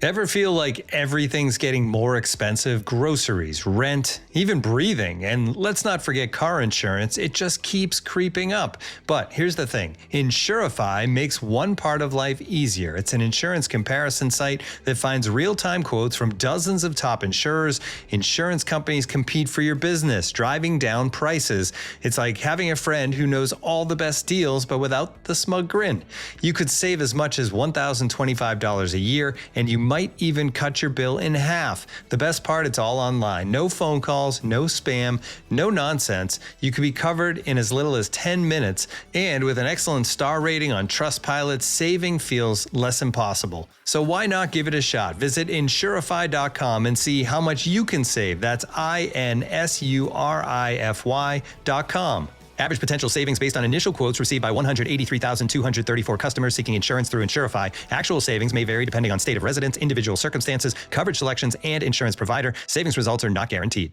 Ever feel like everything's getting more expensive? Groceries, rent, even breathing. And let's not forget car insurance. It just keeps creeping up. But here's the thing. Insurify makes one part of life easier. It's an insurance comparison site that finds real-time quotes from dozens of top insurers. Insurance companies compete for your business, driving down prices. It's like having a friend who knows all the best deals, but without the smug grin. You could save as much as $1,025 a year, and you might even cut your bill in half. The best part, it's all online. No phone calls, no spam, no nonsense. You can be covered in as little as 10 minutes, and with an excellent star rating on Trustpilot, saving feels less impossible. So why not give it a shot? Visit Insurify.com and see how much you can save. That's INSURIFY.com. Average potential savings based on initial quotes received by 183,234 customers seeking insurance through Insurify. Actual savings may vary depending on state of residence, individual circumstances, coverage selections, and insurance provider. Savings results are not guaranteed.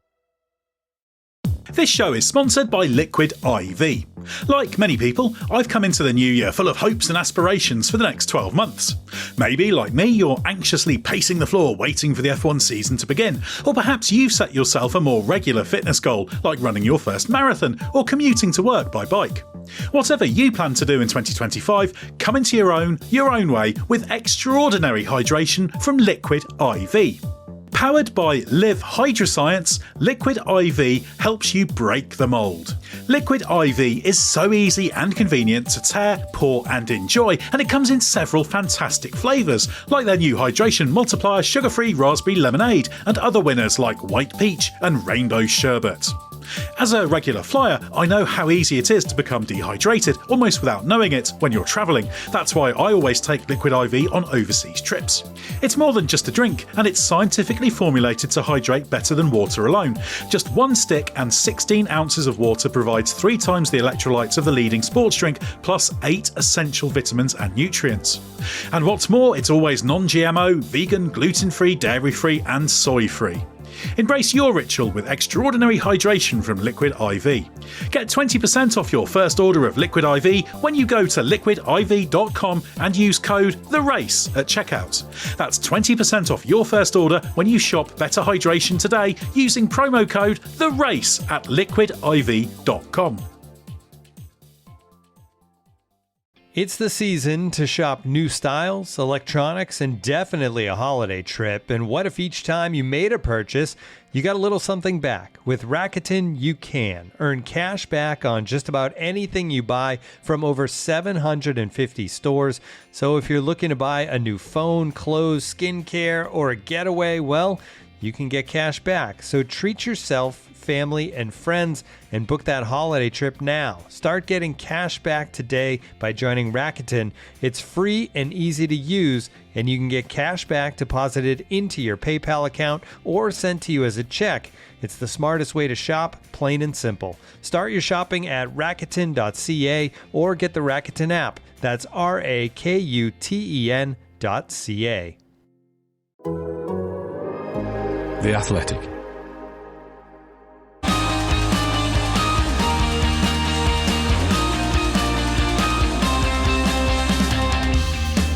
This show is sponsored by Liquid IV. Like many people, I've come into the new year full of hopes and aspirations for the next 12 months. Maybe, like me, you're anxiously pacing the floor waiting for the F1 season to begin, or perhaps you've set yourself a more regular fitness goal, like running your first marathon or commuting to work by bike. Whatever you plan to do in 2025, come into your own way with extraordinary hydration from Liquid IV. Powered by Live Hydroscience, Liquid IV helps you break the mould. Liquid IV is so easy and convenient to tear, pour and enjoy, and it comes in several fantastic flavours, like their new Hydration Multiplier Sugar-Free Raspberry Lemonade and other winners like White Peach and Rainbow Sherbet. As a regular flyer, I know how easy it is to become dehydrated, almost without knowing it, when you're travelling. That's why I always take Liquid IV on overseas trips. It's more than just a drink, and it's scientifically formulated to hydrate better than water alone. Just one stick and 16 ounces of water provides 3 times the electrolytes of the leading sports drink, plus 8 essential vitamins and nutrients. And what's more, it's always non-GMO, vegan, gluten-free, dairy-free and soy-free. Embrace your ritual with extraordinary hydration from Liquid IV. Get 20% off your first order of Liquid IV when you go to liquidiv.com and use code THERACE at checkout. That's 20% off your first order when you shop Better Hydration today using promo code THERACE at liquidiv.com. It's the season to shop new styles, electronics, and definitely a holiday trip. And what if each time you made a purchase, you got a little something back? With Rakuten, you can earn cash back on just about anything you buy from over 750 stores. So if you're looking to buy a new phone, clothes, skincare, or a getaway, well, you can get cash back. So treat yourself, family, and friends and book that holiday trip now. Start getting cash back today by joining Rakuten. It's free and easy to use, and you can get cash back deposited into your PayPal account or sent to you as a check. It's the smartest way to shop, plain and simple. Start your shopping at Rakuten.ca or get the Rakuten app. That's RAKUTEN.ca. The Athletic.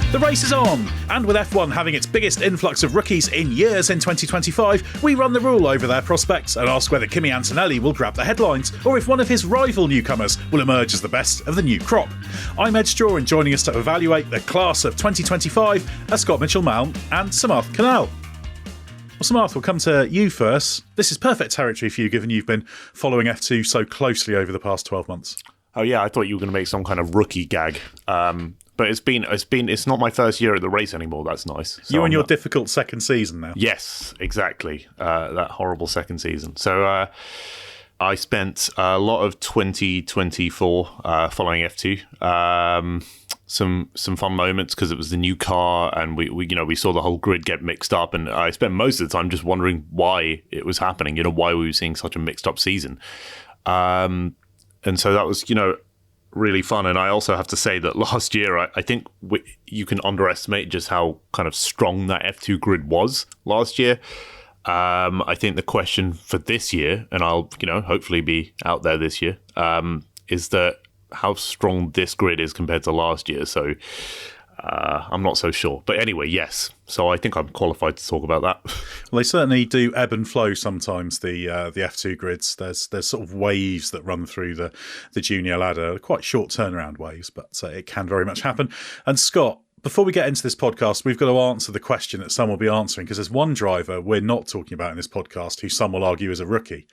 The race is on, and with F1 having its biggest influx of rookies in years in 2025, we run the rule over their prospects and ask whether Kimi Antonelli will grab the headlines, or if one of his rival newcomers will emerge as the best of the new crop. I'm Edd Straw, and joining us to evaluate the class of 2025 are Scott Mitchell-Malm and Samarth Kanal. Well, Samarth, we'll come to you first. This is perfect territory for you, given you've been following F2 so closely over the past 12 months. Oh yeah, I thought you were going to make some kind of rookie gag. But it's not my first year at the race anymore. That's nice. So you and your difficult second season now. Yes, exactly. That horrible second season. So I spent a lot of 2024 following F2. Some fun moments because it was the new car, and we saw the whole grid get mixed up, and I spent most of the time just wondering why it was happening. Why we were seeing such a mixed up season. And so that was really fun. And I also have to say that last year, I think you can underestimate just how kind of strong that F2 grid was last year. I think the question for this year, and I'll hopefully be out there this year, is that how strong this grid is compared to last year. So I'm not so sure. But anyway, yes. So I think I'm qualified to talk about that. Well, they certainly do ebb and flow sometimes, the F2 grids. There's sort of waves that run through the junior ladder, quite short turnaround waves, but it can very much happen. And Scott, before we get into this podcast, we've got to answer the question that some will be answering, because there's one driver we're not talking about in this podcast who some will argue is a rookie,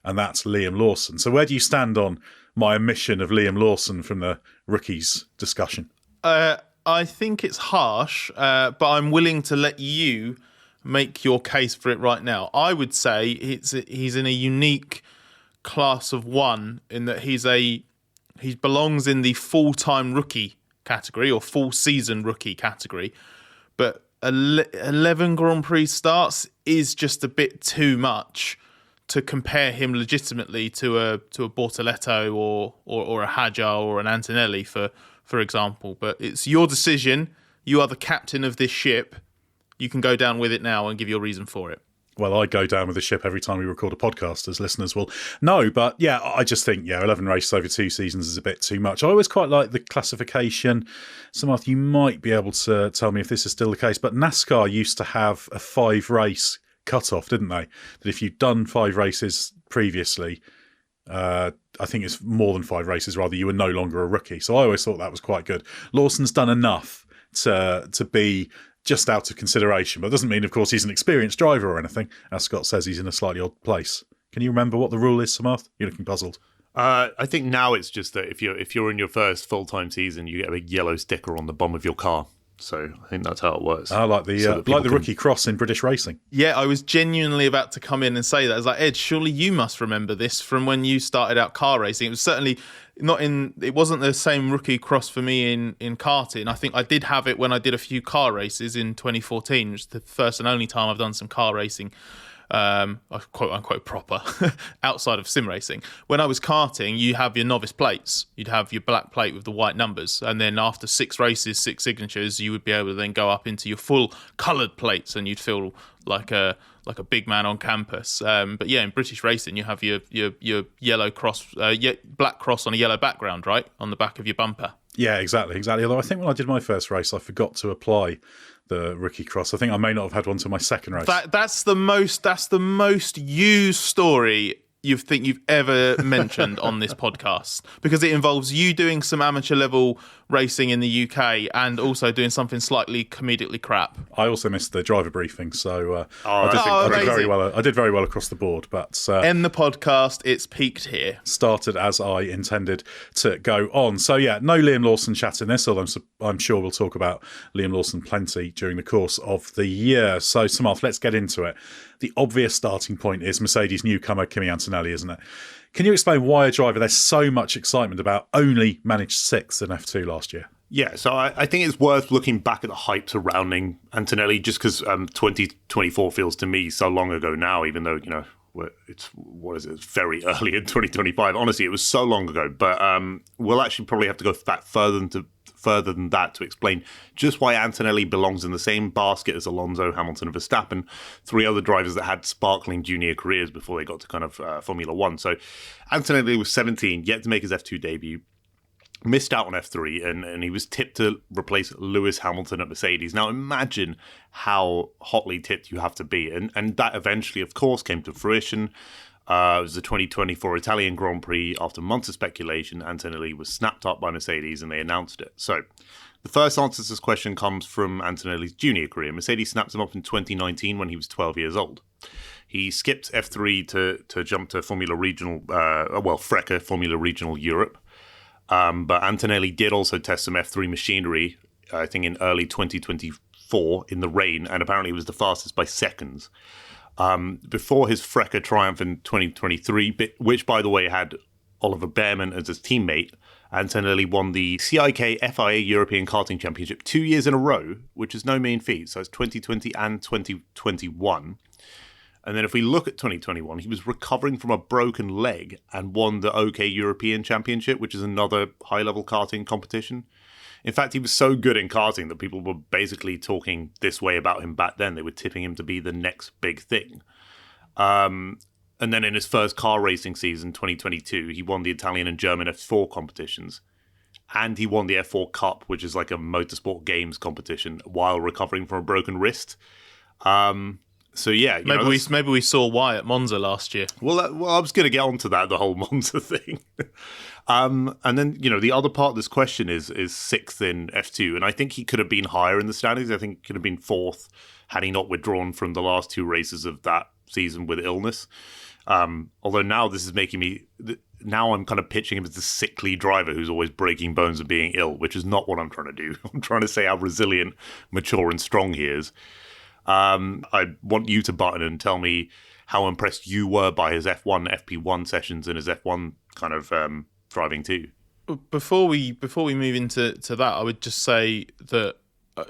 and that's Liam Lawson. So where do you stand on my omission of Liam Lawson from the rookies discussion? I think it's harsh, but I'm willing to let you make your case for it right now. I would say he's in a unique class of one in that he belongs in the full-time rookie category or full-season rookie category, but 11 Grand Prix starts is just a bit too much to compare him legitimately to a Bortoleto or a Hadjar or an Antonelli, for example. But it's your decision. You are the captain of this ship. You can go down with it now and give your reason for it. Well, I go down with the ship every time we record a podcast, as listeners will know. But yeah, I just think, 11 races over 2 seasons is a bit too much. I always quite like the classification. Samarth, you might be able to tell me if this is still the case, but NASCAR used to have a 5-race cut-off, didn't they? That if you'd done 5 races previously, I think it's more than 5 races, rather, you were no longer a rookie. So I always thought that was quite good. Lawson's done enough to be just out of consideration, but it doesn't mean, of course, he's an experienced driver or anything. As Scott says, he's in a slightly odd place. Can you remember what the rule is, Samarth? You're looking puzzled. I think now it's just that if you're in your first full-time season, you get a yellow sticker on the bum of your car. So I think that's how it works. Like the rookie cross in British racing. Yeah, I was genuinely about to come in and say that. I was like, Ed, surely you must remember this from when you started out car racing. It was certainly it wasn't the same rookie cross for me in karting. I think I did have it when I did a few car races in 2014, which is the first and only time I've done some car racing. Quote unquote proper outside of sim racing. When I was karting, you have your novice plates. You'd have your black plate with the white numbers, and then after 6 races, 6 signatures, you would be able to then go up into your full coloured plates, and you'd feel like a big man on campus. But yeah, in British racing, you have your yellow cross, black cross on a yellow background, right, on the back of your bumper. Yeah, exactly. Although I think when I did my first race, I forgot to apply the rookie cross. I think I may not have had one to my second race. That's the most used story you've ever mentioned on this podcast, because it involves you doing some amateur level racing in the UK and also doing something slightly comedically crap. I also missed the driver briefing, so I did very well across the board. But end the podcast, it's peaked here. Started as I intended to go on. So yeah, no Liam Lawson chat in this, although I'm sure we'll talk about Liam Lawson plenty during the course of the year. So Samarth, let's get into it. The obvious starting point is Mercedes newcomer Kimi Antonelli, isn't it? Can you explain why a driver there's so much excitement about only managed 6th in F2 last year? Yeah, so I think it's worth looking back at the hype surrounding Antonelli, just because 2024 feels to me so long ago now, even though, it's very early in 2025. Honestly, it was so long ago, but we'll actually probably have to go back further than that to explain just why Antonelli belongs in the same basket as Alonso, Hamilton and Verstappen, 3 other drivers that had sparkling junior careers before they got to kind of Formula 1. So Antonelli was 17, yet to make his F2 debut, missed out on F3, and he was tipped to replace Lewis Hamilton at Mercedes. Now imagine how hotly tipped you have to be, and that eventually, of course, came to fruition. It was the 2024 Italian Grand Prix. After months of speculation, Antonelli was snapped up by Mercedes and they announced it. So the first answer to this question comes from Antonelli's junior career. Mercedes snapped him up in 2019 when he was 12 years old. He skipped F3 to jump to Formula Regional, FRECA, Formula Regional Europe. But Antonelli did also test some F3 machinery, I think in early 2024 in the rain, and apparently was the fastest by seconds. Before his FRECA triumph in 2023, which, by the way, had Ollie Bearman as his teammate, Antonelli won the CIK FIA European Karting Championship 2 years in a row, which is no mean feat. So it's 2020 and 2021. And then if we look at 2021, he was recovering from a broken leg and won the OK European Championship, which is another high-level karting competition. In fact, he was so good in karting that people were basically talking this way about him back then. They were tipping him to be the next big thing. And then in his first car racing season, 2022, he won the Italian and German F4 competitions. and he won the F4 Cup, which is like a motorsport games competition, while recovering from a broken wrist. So yeah, maybe we saw why at Monza last year. Well, I was going to get onto that, the whole Monza thing. And then the other part of this question is sixth in F2, and I think he could have been higher in the standings. I think he could have been fourth had he not withdrawn from the last two races of that season with illness. Although now this is making me. Now I'm kind of pitching him as the sickly driver who's always breaking bones and being ill, which is not what I'm trying to do. I'm trying to say how resilient, mature, and strong he is. I want you to button and tell me how impressed you were by his F1, FP1 sessions and his F1 kind of driving too. Before we move into that, I would just say that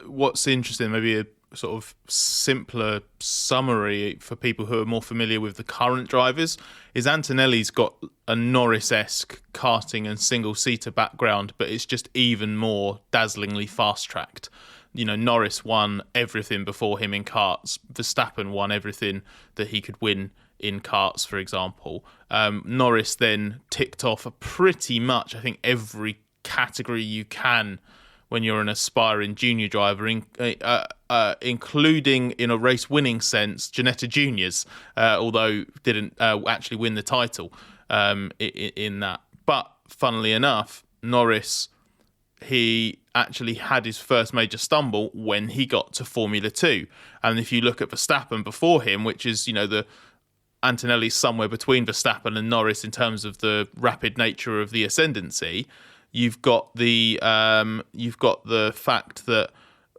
what's interesting, maybe a sort of simpler summary for people who are more familiar with the current drivers, is Antonelli's got a Norris-esque karting and single-seater background, but it's just even more dazzlingly fast-tracked. Norris won everything before him in karts. Verstappen won everything that he could win in karts, for example. Norris then ticked off pretty much, I think, every category you can when you're an aspiring junior driver, including, in a race-winning sense, Ginetta Juniors, although didn't actually win the title in that. But funnily enough, Norris, he actually had his first major stumble when he got to Formula 2. And if you look at Verstappen before him, which is, the Antonelli's somewhere between Verstappen and Norris in terms of the rapid nature of the ascendancy, you've got the fact that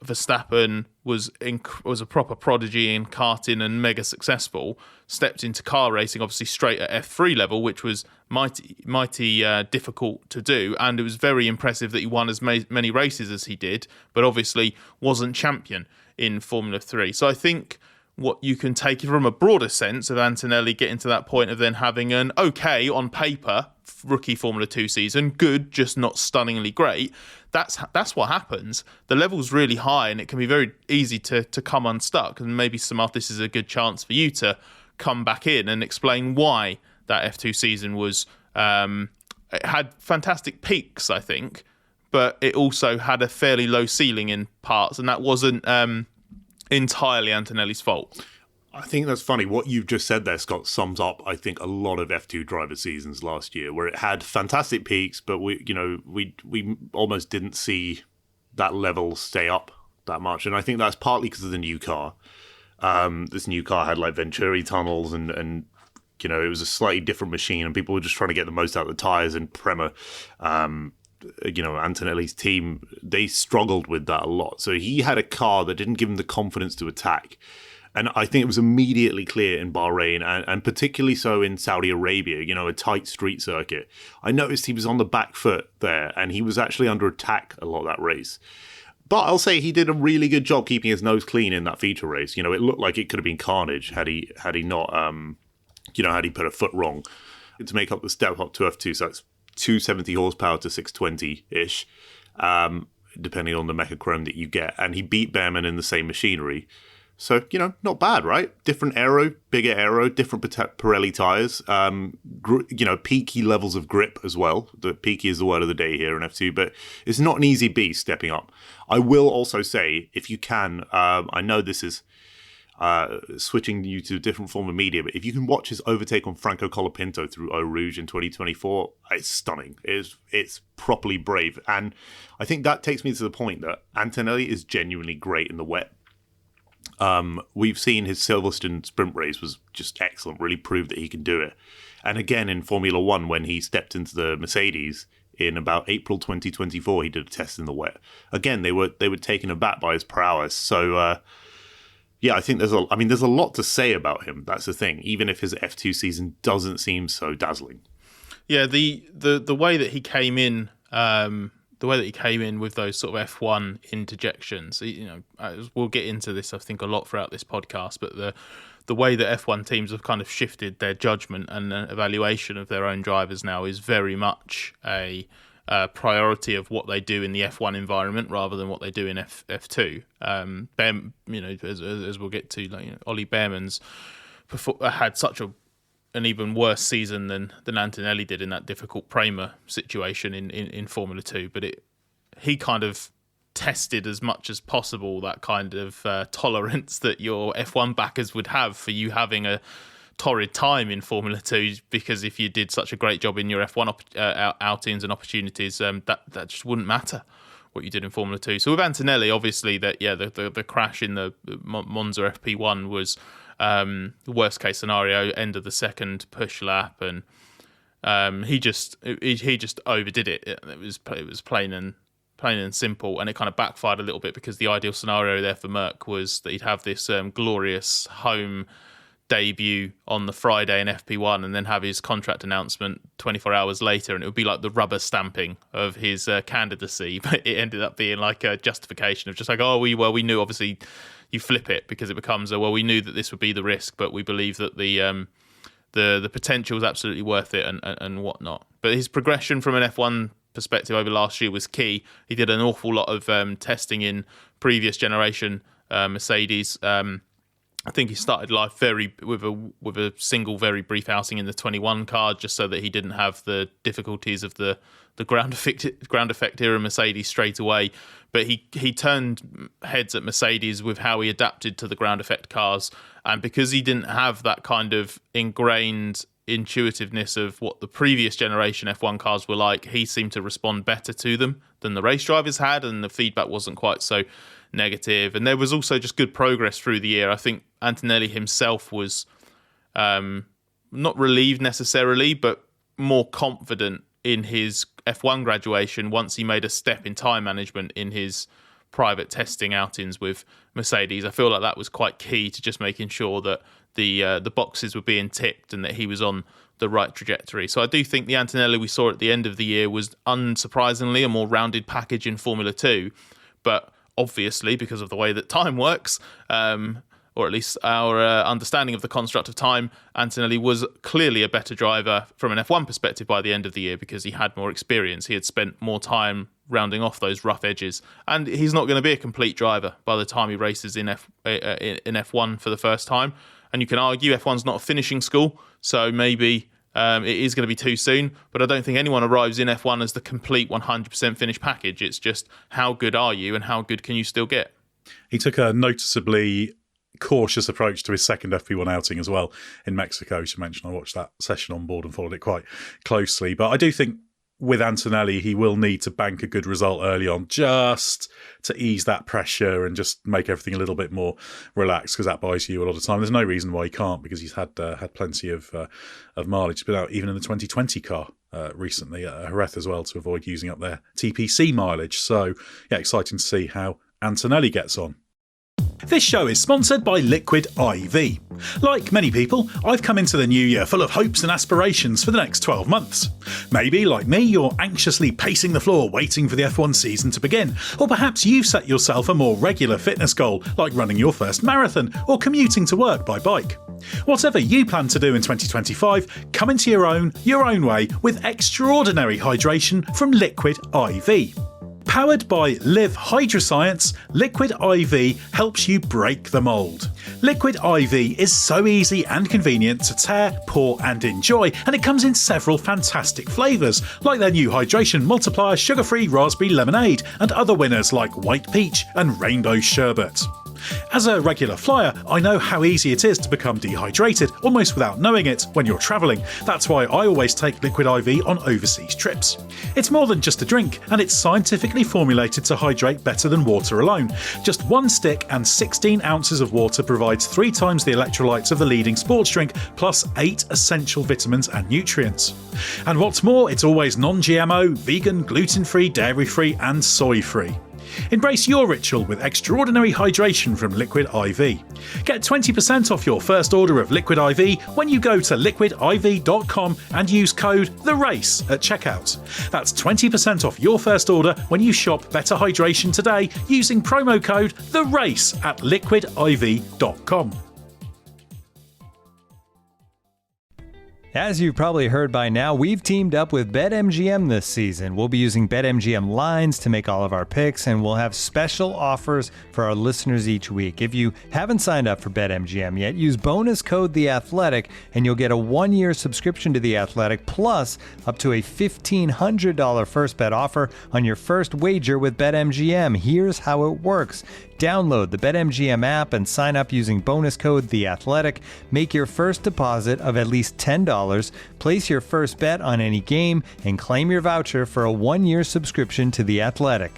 Verstappen was a proper prodigy in karting and mega successful, stepped into car racing, obviously straight at F3 level, which was mighty difficult to do, and it was very impressive that he won as many races as he did, but obviously wasn't champion in Formula 3. So I think what you can take from a broader sense of Antonelli getting to that point of then having an okay, on paper, rookie Formula 2 season, good, just not stunningly great. That's what happens. The level's really high and it can be very easy to come unstuck. And maybe, Samarth, this is a good chance for you to come back in and explain why that F2 season was it had fantastic peaks, I think, but it also had a fairly low ceiling in parts, and that wasn't entirely Antonelli's fault. I think that's funny. What you've just said there, Scott, sums up, I think, a lot of F2 driver seasons last year, where it had fantastic peaks, but we almost didn't see that level stay up that much. And I think that's partly because of the new car. This new car had like Venturi tunnels and it was a slightly different machine, and people were just trying to get the most out of the tyres. And Prema, Antonelli's team, they struggled with that a lot. So he had a car that didn't give him the confidence to attack. And I think it was immediately clear in Bahrain, and particularly so in Saudi Arabia, a tight street circuit. I noticed he was on the back foot there, and he was actually under attack a lot of that race. But I'll say he did a really good job keeping his nose clean in that feature race. It looked like it could have been carnage had he not, had he put a foot wrong. To make up the step up to F2, so that's 270 horsepower to 620-ish, depending on the Mechachrome that you get. And he beat Bearman in the same machinery. So, not bad, right? Different aero, bigger aero, different Pirelli tyres, peaky levels of grip as well. The peaky is the word of the day here in F2, but it's not an easy beast stepping up. I will also say, if you can, I know this is switching you to a different form of media, but if you can watch his overtake on Franco Colapinto through Eau Rouge in 2024, it's stunning. It's properly brave. And I think that takes me to the point that Antonelli is genuinely great in the wet. We've seen his Silverstone sprint race was just excellent, really proved that he can do it. And again, in Formula 1, when he stepped into the Mercedes in about April 2024, he did a test in the wet. Again, they were taken aback by his prowess. So, I think there's a lot to say about him. That's the thing, even if his F2 season doesn't seem so dazzling. Yeah, the way that he came in, with those sort of F1 interjections, we'll get into this, I think, a lot throughout this podcast, but the way that F1 teams have kind of shifted their judgment and evaluation of their own drivers now is very much a priority of what they do in the F1 environment rather than what they do in F2. As we'll get to, Ollie Bearman's had such a an even worse season than Antonelli did in that difficult Prema situation in Formula 2. But he kind of tested as much as possible that kind of tolerance that your F1 backers would have for you having a torrid time in Formula 2, because if you did such a great job in your F1 outings and opportunities, that just wouldn't matter what you did in Formula 2. So with Antonelli, obviously, the crash in the Monza FP1 was worst case scenario, end of the second push lap, and he just overdid it. It was plain and simple, and it kind of backfired a little bit, because the ideal scenario there for Merck was that he'd have this glorious home debut on the Friday in FP1 and then have his contract announcement 24 hours later, and it would be like the rubber stamping of his candidacy. But it ended up being like a justification of just like, we knew, obviously you flip it, because it becomes we knew that this would be the risk, but we believe that the potential was absolutely worth it and whatnot. But his progression from an F1 perspective over last year was key. He did an awful lot of testing in previous generation Mercedes. I think he started life with a single very brief outing in the 21 car, just so that he didn't have the difficulties of the ground effect era Mercedes straight away. But he turned heads at Mercedes with how he adapted to the ground effect cars, and because he didn't have that kind of ingrained intuitiveness of what the previous generation F1 cars were like, he seemed to respond better to them than the race drivers had, and the feedback wasn't quite so negative. And there was also just good progress through the year. I think Antonelli himself was not relieved necessarily, but more confident in his F1 graduation once he made a step in time management in his private testing outings with Mercedes. I feel like that was quite key to just making sure that the boxes were being ticked and that he was on the right trajectory. So I do think the Antonelli we saw at the end of the year was unsurprisingly a more rounded package in Formula 2, but obviously, because of the way that time works, or at least our understanding of the construct of time, Antonelli was clearly a better driver from an F1 perspective by the end of the year, because he had more experience. He had spent more time rounding off those rough edges, and he's not going to be a complete driver by the time he races in F1 for the first time. And you can argue F1's not a finishing school, so maybe it is going to be too soon, but I don't think anyone arrives in F1 as the complete 100% finished package. It's just, how good are you and how good can you still get? He took a noticeably cautious approach to his second FP1 outing as well in Mexico. As you mentioned, I watched that session on board and followed it quite closely. But I do think with Antonelli, he will need to bank a good result early on, just to ease that pressure and just make everything a little bit more relaxed, because that buys you a lot of time. There's no reason why he can't, because he's had plenty of mileage. He's been out even in the 2020 car recently at Jerez as well, to avoid using up their TPC mileage. So yeah, exciting to see how Antonelli gets on. This show is sponsored by Liquid IV. Like many people, I've come into the new year full of hopes and aspirations for the next 12 months. Maybe, like me, you're anxiously pacing the floor waiting for the F1 season to begin, or perhaps you've set yourself a more regular fitness goal, like running your first marathon or commuting to work by bike. Whatever you plan to do in 2025, come into your own way with extraordinary hydration from Liquid IV. Powered by Live Hydroscience, Liquid IV helps you break the mould. Liquid IV is so easy and convenient to tear, pour and enjoy, and it comes in several fantastic flavours, like their new Hydration Multiplier Sugar-Free Raspberry Lemonade, and other winners like White Peach and Rainbow Sherbet. As a regular flyer, I know how easy it is to become dehydrated almost without knowing it when you're travelling. That's why I always take Liquid IV on overseas trips. It's more than just a drink, and it's scientifically formulated to hydrate better than water alone. Just one stick and 16 ounces of water provides 3 times the electrolytes of the leading sports drink, plus 8 essential vitamins and nutrients. And what's more, it's always non-GMO, vegan, gluten-free, dairy-free and soy-free. Embrace your ritual with extraordinary hydration from Liquid IV. Get 20% off your first order of Liquid IV when you go to liquidiv.com and use code THERACE at checkout. That's 20% off your first order when you shop Better Hydration today using promo code THERACE at liquidiv.com. As you've probably heard by now, we've teamed up with BetMGM this season. We'll be using BetMGM lines to make all of our picks, and we'll have special offers for our listeners each week. If you haven't signed up for BetMGM yet, use bonus code The Athletic, and you'll get a 1-year subscription to The Athletic, plus up to a $1,500 first bet offer on your first wager with BetMGM. Here's how it works. Download the BetMGM app and sign up using bonus code The Athletic. Make your first deposit of at least $10. Place your first bet on any game and claim your voucher for a 1-year subscription to The Athletic.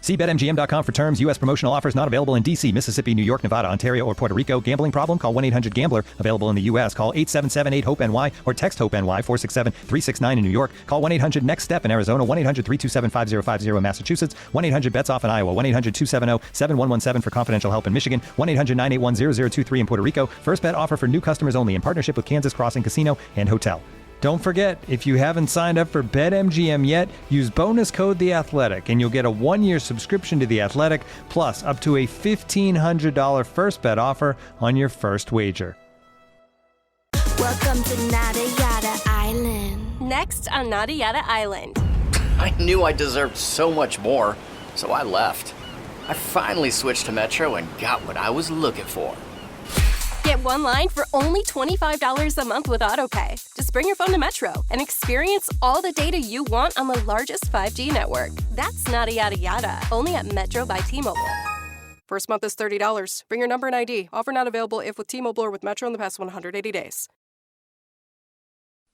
See BetMGM.com for terms. U.S. promotional offers not available in D.C., Mississippi, New York, Nevada, Ontario, or Puerto Rico. Gambling problem? Call 1-800-GAMBLER. Available in the U.S. Call 877-8-HOPE-NY or text HOPE-NY 467-369 in New York. Call 1-800-NEXT-STEP in Arizona. 1-800-327-5050 in Massachusetts. 1-800-BETS-OFF in Iowa. 1-800-270-7117 for confidential help in Michigan. 1-800-981-0023 in Puerto Rico. First bet offer for new customers only in partnership with Kansas Crossing Casino and Hotel. Don't forget, if you haven't signed up for BetMGM yet, use bonus code The Athletic, and you'll get a 1-year subscription to The Athletic, plus up to a $1,500 first bet offer on your first wager. Welcome to Nada Yada Island. Next on Nada Yada Island. I knew I deserved so much more, so I left. I finally switched to Metro and got what I was looking for. Get one line for only $25 a month with AutoPay. Just bring your phone to Metro and experience all the data you want on the largest 5G network. That's Nada Yada Yada, only at Metro by T-Mobile. First month is $30. Bring your number and ID. Offer not available if with T-Mobile or with Metro in the past 180 days.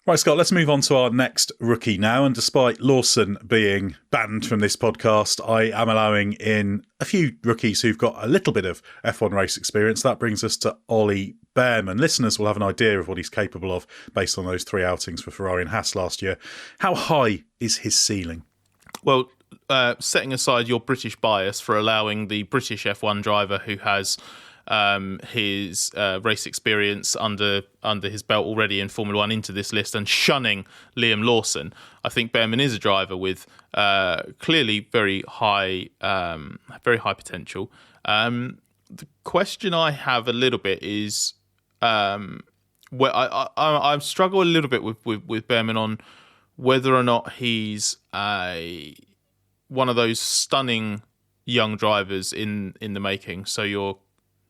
Right, Scott, let's move on to our next rookie now. And despite Lawson being banned from this podcast, I am allowing in a few rookies who've got a little bit of F1 race experience. That brings us to Ollie Bearman. Listeners will have an idea of what he's capable of based on those 3 outings for Ferrari and Haas last year. How high is his ceiling? Well, setting aside your British bias for allowing the British F1 driver who has his race experience under his belt already in Formula One into this list and shunning Liam Lawson, I think Bearman is a driver with clearly very high potential. The question I have a little bit is where I struggle a little bit with Bearman on whether or not he's one of those stunning young drivers in the making. So you're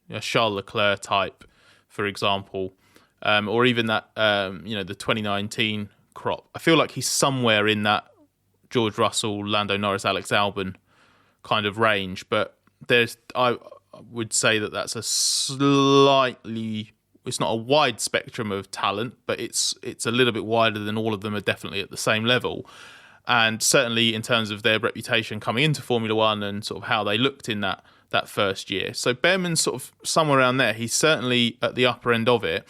a Charles Leclerc type, for example, or even that the 2019 crop. I feel like he's somewhere in that George Russell, Lando Norris, Alex Albon kind of range. But I would say that's a slightly, it's not a wide spectrum of talent, but it's a little bit wider than all of them are definitely at the same level. And certainly in terms of their reputation coming into Formula One and sort of how they looked in that first year. So Bearman's sort of somewhere around there. He's certainly at the upper end of it.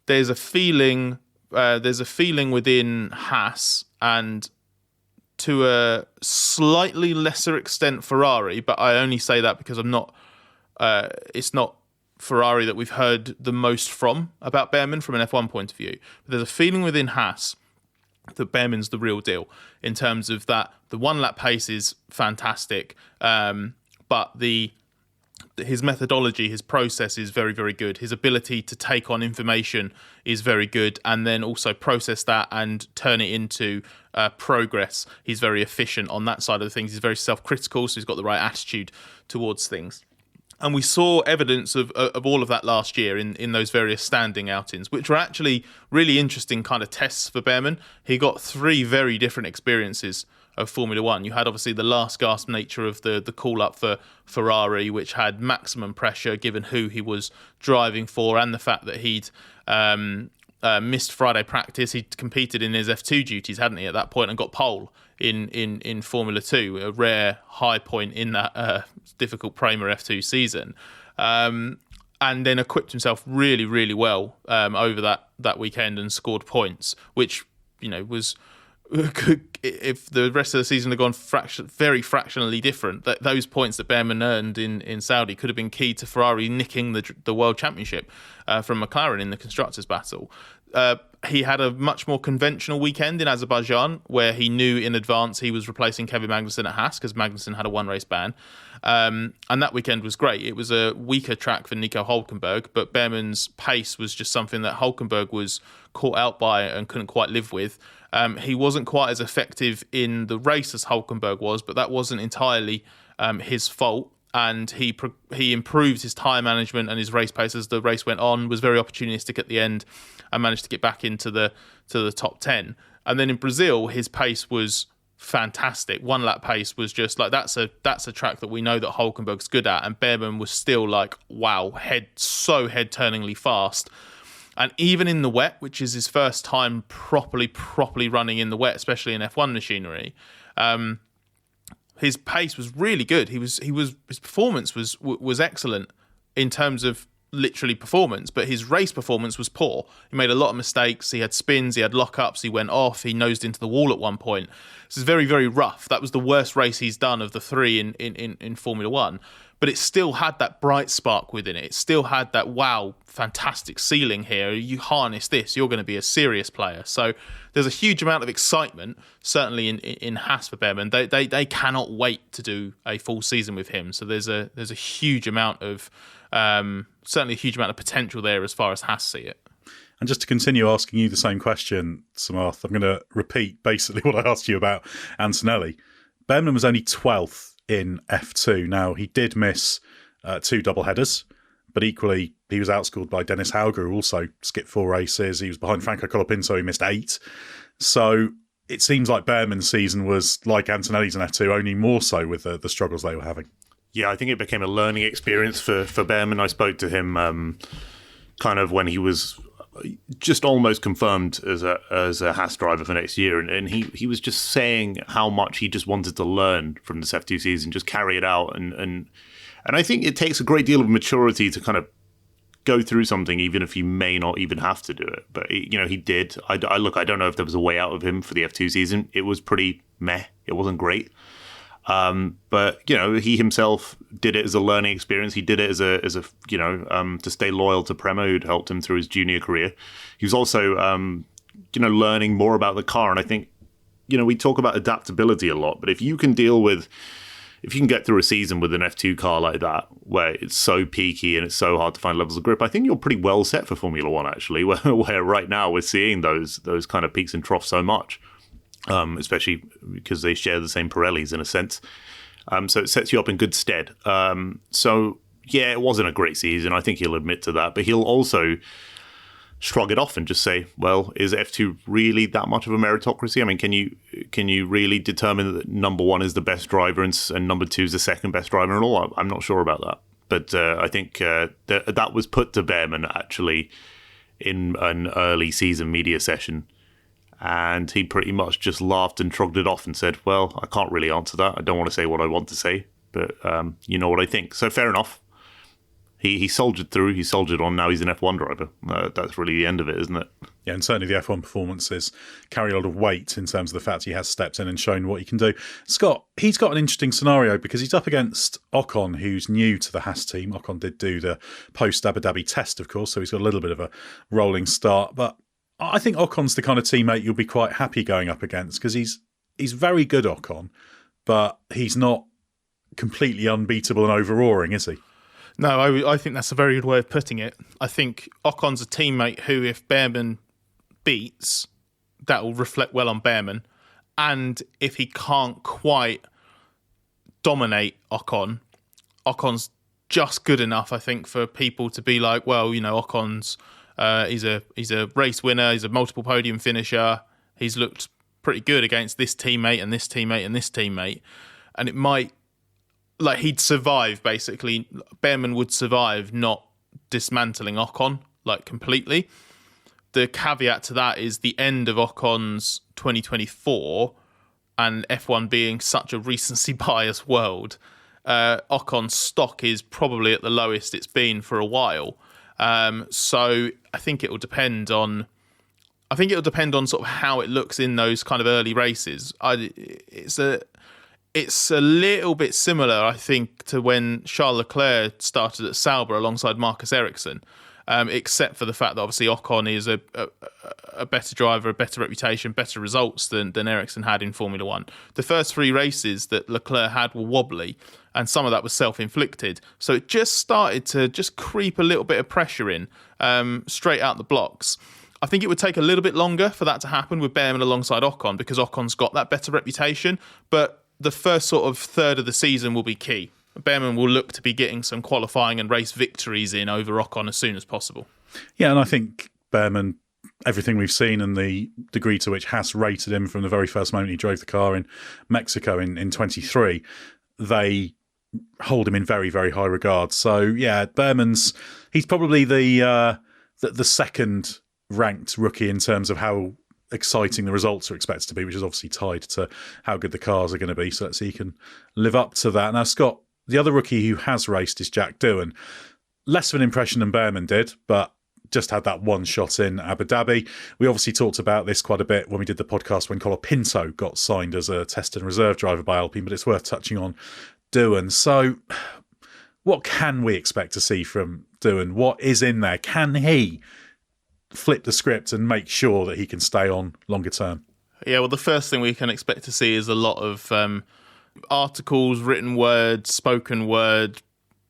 There's a feeling within Haas and to a slightly lesser extent Ferrari, but I only say that because it's not Ferrari that we've heard the most from about Bearman from an F1 point of view. But there's a feeling within Haas that Bearman's the real deal in terms of that the 1-lap pace is fantastic, but his methodology, his process is very, very good. His ability to take on information is very good, and then also process that and turn it into progress. He's very efficient on that side of the things. He's very self-critical, so he's got the right attitude towards things. And we saw evidence of all of that last year in those various standing outings, which were actually really interesting kind of tests for Bearman. He got 3 very different experiences of Formula One. You had obviously the last gasp nature of the call-up for Ferrari, which had maximum pressure given who he was driving for and the fact that he'd missed Friday practice. He'd competed in his F2 duties, hadn't he, at that point, and got pole in Formula 2, a rare high point in that difficult Prema F2 season. And then equipped himself really, really well over that weekend and scored points, which was if the rest of the season had gone very fractionally different, that those points that Bearman earned in Saudi could have been key to Ferrari nicking the World Championship from McLaren in the Constructors' battle. He had a much more conventional weekend in Azerbaijan, where he knew in advance he was replacing Kevin Magnussen at Haas because Magnussen had a one-race ban. And that weekend was great. It was a weaker track for Nico Hülkenberg, but Bearman's pace was just something that Hülkenberg was caught out by and couldn't quite live with. He wasn't quite as effective in the race as Hülkenberg was, but that wasn't entirely his fault. And he improved his tyre management and his race pace as the race went on, was very opportunistic at the end and managed to get back into the top 10. And then in Brazil, his pace was fantastic. One lap pace was just like, that's a track that we know that Hülkenberg's good at, and Bearman was still like, wow, head-turningly fast. And even in the wet, which is his first time properly running in the wet, especially in F1 machinery, his pace was really good. His performance was excellent in terms of literally performance, but his race performance was poor. He made a lot of mistakes. He had spins, he had lockups, he went off, he nosed into the wall at one point. This is very, very rough. That was the worst race he's done of the three in Formula One. But it still had that bright spark within it. It still had that, wow, fantastic ceiling here. You harness this, you're going to be a serious player. So there's a huge amount of excitement, certainly in Haas for Bearman. They cannot wait to do a full season with him. So there's a huge amount of, certainly a huge amount of potential there as far as Haas see it. And just to continue asking you the same question, Samarth, I'm going to repeat basically what I asked you about Antonelli. Bearman was only 12th in F2. Now, he did miss 2 double headers, but equally he was outscored by Dennis Hauger, who also skipped 4 races. He was behind Franco Colapinto, he missed 8. So it seems like Bearman's season was like Antonelli's in F2, only more so with the struggles they were having. Yeah, I think it became a learning experience for Bearman. I spoke to him kind of when he was just almost confirmed as a Haas driver for next year, and he was just saying how much he just wanted to learn from this F2 season, just carry it out, and I think it takes a great deal of maturity to kind of go through something, even if you may not even have to do it. But he did. I don't know if there was a way out of him for the F2 season. It was pretty meh. It wasn't great. But he himself did it as a learning experience. He did it as a to stay loyal to Prema, who'd helped him through his junior career. He was also learning more about the car. And I think we talk about adaptability a lot, but if you can get through a season with an F2 car like that, where it's so peaky and it's so hard to find levels of grip, I think you're pretty well set for Formula One, actually, where right now we're seeing those kind of peaks and troughs so much. Especially because they share the same Pirellis in a sense. So it sets you up in good stead. So, yeah, it wasn't a great season. I think he'll admit to that. But he'll also shrug it off and just say, well, is F2 really that much of a meritocracy? I mean, can you really determine that number 1 is the best driver and number 2 is the second best driver and all? I'm not sure about that. But I think that was put to Bearman, actually, in an early season media session. And he pretty much just laughed and shrugged it off and said, well, I can't really answer that. I don't want to say what I want to say, but you know what I think. So fair enough. He soldiered through. He soldiered on. Now he's an F1 driver. That's really the end of it, isn't it? Yeah, and certainly the F1 performances carry a lot of weight in terms of the fact he has stepped in and shown what he can do. Scott, he's got an interesting scenario because he's up against Ocon, who's new to the Haas team. Ocon did do the post-Abu Dhabi test, of course, so he's got a little bit of a rolling start. But I think Ocon's the kind of teammate you'll be quite happy going up against because he's very good, Ocon, but he's not completely unbeatable and overawing, is he? No, I think that's a very good way of putting it. I think Ocon's a teammate who, if Bearman beats, that will reflect well on Bearman. And if he can't quite dominate Ocon's just good enough, I think, for people to be like, well, Ocon's he's a race winner. He's a multiple podium finisher. He's looked pretty good against this teammate and this teammate and this teammate. And it might, he'd survive, basically. Bearman would survive not dismantling Ocon, completely. The caveat to that is the end of Ocon's 2024 and F1 being such a recency bias world. Ocon's stock is probably at the lowest it's been for a while. So I think it will depend on I think it'll depend on sort of how it looks in those kind of early races. It's a little bit similar, I think, to when Charles Leclerc started at Sauber alongside Marcus Ericsson, except for the fact that obviously Ocon is a better driver, a better reputation, better results than Ericsson had in Formula One. The first 3 races that Leclerc had were wobbly, and some of that was self-inflicted. So it just started to just creep a little bit of pressure in straight out the blocks. I think it would take a little bit longer for that to happen with Bearman alongside Ocon, because Ocon's got that better reputation. But the first sort of third of the season will be key. Bearman will look to be getting some qualifying and race victories in over Ocon as soon as possible. Yeah, and I think Bearman, everything we've seen and the degree to which Haas rated him from the very first moment he drove the car in Mexico in 23, they hold him in very, very high regard. So, yeah, he's probably the second ranked rookie in terms of how exciting the results are expected to be, which is obviously tied to how good the cars are going to be. So let's see he can live up to that. Now, Scott, the other rookie who has raced is Jack Doohan. Less of an impression than Bearman did, but just had that one shot in Abu Dhabi. We obviously talked about this quite a bit when we did the podcast when Colapinto got signed as a test and reserve driver by Alpine, but it's worth touching on Doohan. So what can we expect to see from Doohan? What is in there? Can he flip the script and make sure that he can stay on longer term? Yeah, well, the first thing we can expect to see is a lot of articles, written word, spoken word,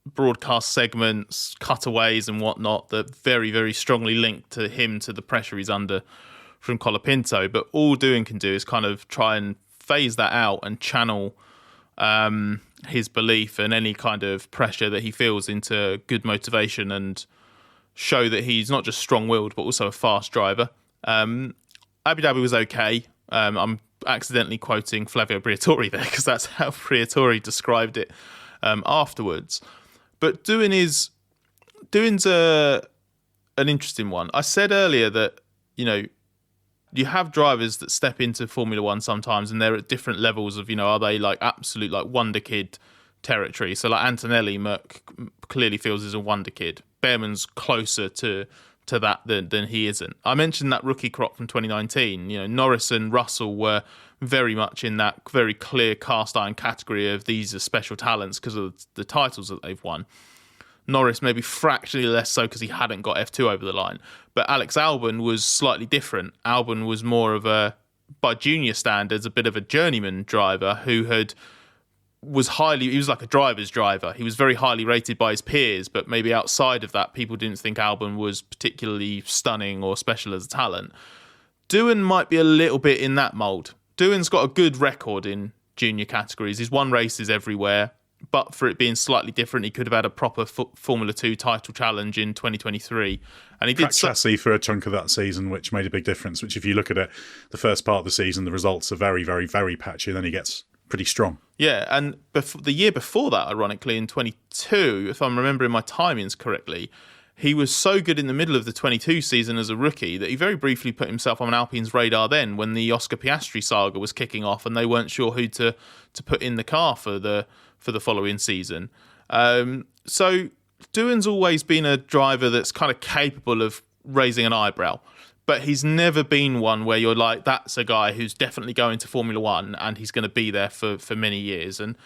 broadcast segments, cutaways and whatnot that very, very strongly link to him, to the pressure he's under from Colapinto. But all Doohan can do is kind of try and phase that out and channel his belief and any kind of pressure that he feels into good motivation and show that he's not just strong-willed but also a fast driver. Abu Dhabi was okay. I'm accidentally quoting Flavio Briatore there because that's how Briatore described it afterwards. But Doohan's an interesting one. I said earlier that, you have drivers that step into Formula One sometimes and they're at different levels of, are they like absolute like wonder kid territory? So like Antonelli, Merck clearly feels is a wonder kid. Bearman's closer to that than he isn't. I mentioned that rookie crop from 2019. Norris and Russell were very much in that very clear cast iron category of these are special talents because of the titles that they've won. Norris maybe fractionally less so because he hadn't got F2 over the line. But Alex Albon was slightly different. Albon was more of by junior standards, a bit of a journeyman driver who he was like a driver's driver. He was very highly rated by his peers, but maybe outside of that, people didn't think Albon was particularly stunning or special as a talent. Doohan might be a little bit in that mould. Doohan's got a good record in junior categories. He's won races everywhere, but for it being slightly different, he could have had a proper Formula 2 title challenge in 2023. And he did chassis for a chunk of that season, which made a big difference, which if you look at it, the first part of the season, the results are very, very, very patchy. Then he gets pretty strong. Yeah, and the year before that, ironically, in 22, if I'm remembering my timings correctly, he was so good in the middle of the 22 season as a rookie that he very briefly put himself on Alpine's radar then when the Oscar Piastri saga was kicking off and they weren't sure who to put in the car for the following season. So Doohan's always been a driver that's kind of capable of raising an eyebrow. But he's never been one where you're like, that's a guy who's definitely going to Formula One and he's going to be there for many years. And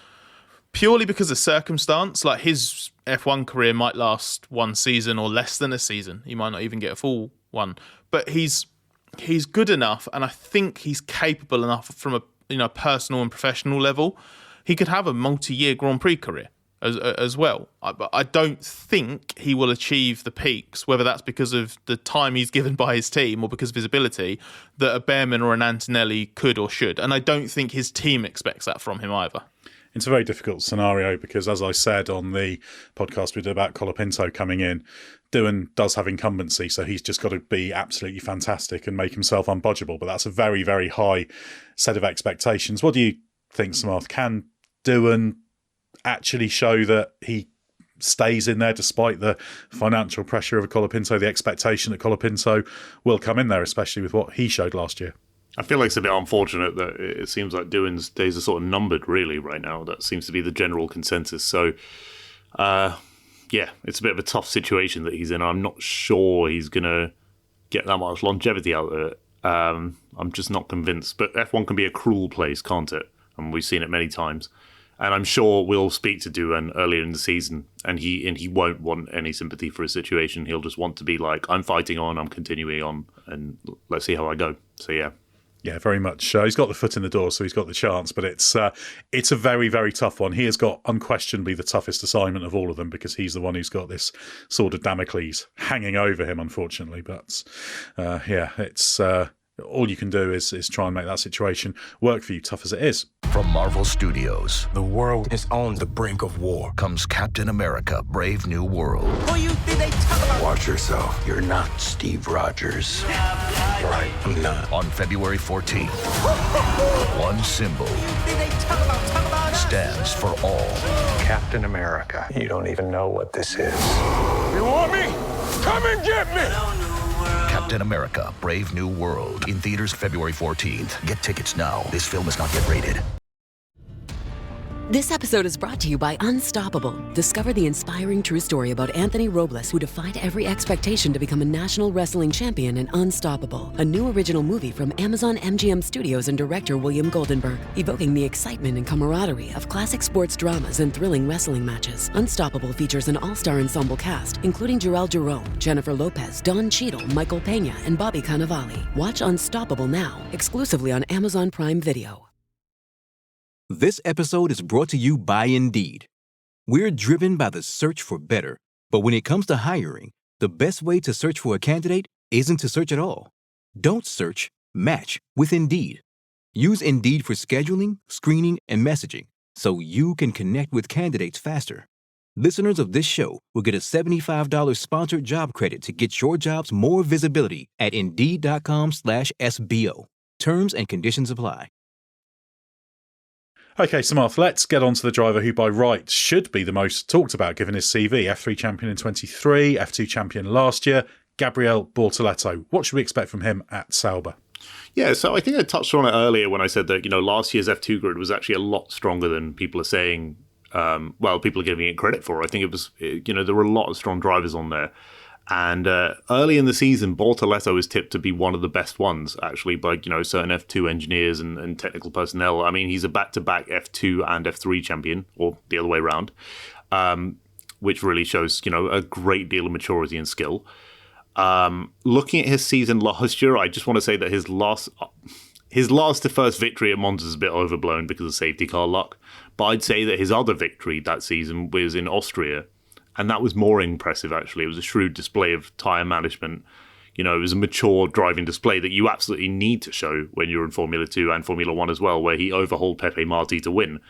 purely because of circumstance, like his F1 career might last one season or less than a season. He might not even get a full one. But he's good enough, and I think he's capable enough from a personal and professional level. He could have a multi-year Grand Prix career as well. But I don't think he will achieve the peaks, whether that's because of the time he's given by his team or because of his ability, that a Bearman or an Antonelli could or should. And I don't think his team expects that from him either. It's a very difficult scenario because, as I said on the podcast we did about Colapinto coming in, Doohan does have incumbency, so he's just got to be absolutely fantastic and make himself unbudgeable. But that's a very, very high set of expectations. What do you think, Samarth? Can Doohan actually show that he stays in there despite the financial pressure of a Colapinto, the expectation that Colapinto will come in there, especially with what he showed last year? I feel like it's a bit unfortunate that it seems like Doohan's days are sort of numbered really right now. That seems to be the general consensus. So, it's a bit of a tough situation that he's in. I'm not sure he's going to get that much longevity out of it. I'm just not convinced. But F1 can be a cruel place, can't it? And we've seen it many times. And I'm sure we'll speak to Doohan earlier in the season, and he won't want any sympathy for his situation. He'll just want to be like, I'm fighting on, I'm continuing on, and let's see how I go. So yeah. Yeah, very much. He's got the foot in the door, so he's got the chance. But it's a very, very tough one. He has got unquestionably the toughest assignment of all of them, because he's the one who's got this sword of Damocles hanging over him, unfortunately. But it's all you can do is try and make that situation work for you, tough as it is. From Marvel Studios, the world is on the brink of war. Comes Captain America: Brave New World. Who you think they talk about? Watch yourself. You're not Steve Rogers. Right, I'm not. On February 14th, one symbol stands for all. Captain America. You don't even know what this is. You want me? Come and get me! Captain America: Brave New World. In theaters February 14th. Get tickets now. This film is not yet rated. This episode is brought to you by Unstoppable. Discover the inspiring true story about Anthony Robles, who defied every expectation to become a national wrestling champion in Unstoppable, a new original movie from Amazon MGM Studios and director William Goldenberg, evoking the excitement and camaraderie of classic sports dramas and thrilling wrestling matches. Unstoppable features an all-star ensemble cast, including Jarrell Jerome, Jennifer Lopez, Don Cheadle, Michael Pena, and Bobby Cannavale. Watch Unstoppable now, exclusively on Amazon Prime Video. This episode is brought to you by Indeed. We're driven by the search for better, but when it comes to hiring, the best way to search for a candidate isn't to search at all. Don't search, match with Indeed. Use Indeed for scheduling, screening, and messaging so you can connect with candidates faster. Listeners of this show will get a $75 sponsored job credit to get your jobs more visibility at Indeed.com/SBO. Terms and conditions apply. Okay, Samarth, let's get on to the driver who by right should be the most talked about given his CV. F3 champion in 23, F2 champion last year, Gabriel Bortoleto. What should we expect from him at Sauber? Yeah, so I think I touched on it earlier when I said that, last year's F2 grid was actually a lot stronger than people are saying. People are giving it credit for. I think it was, there were a lot of strong drivers on there. And early in the season, Bortoleto is tipped to be one of the best ones, actually, by certain F2 engineers and technical personnel. I mean, he's a back-to-back F2 and F3 champion, or the other way around, which really shows, a great deal of maturity and skill. Looking at his season last year, I just want to say that his last to first victory at Monza is a bit overblown because of safety car luck. But I'd say that his other victory that season was in Austria. And that was more impressive, actually. It was a shrewd display of tyre management. It was a mature driving display that you absolutely need to show when you're in Formula 2 and Formula 1 as well, where he overhauled Pepe Marti to win.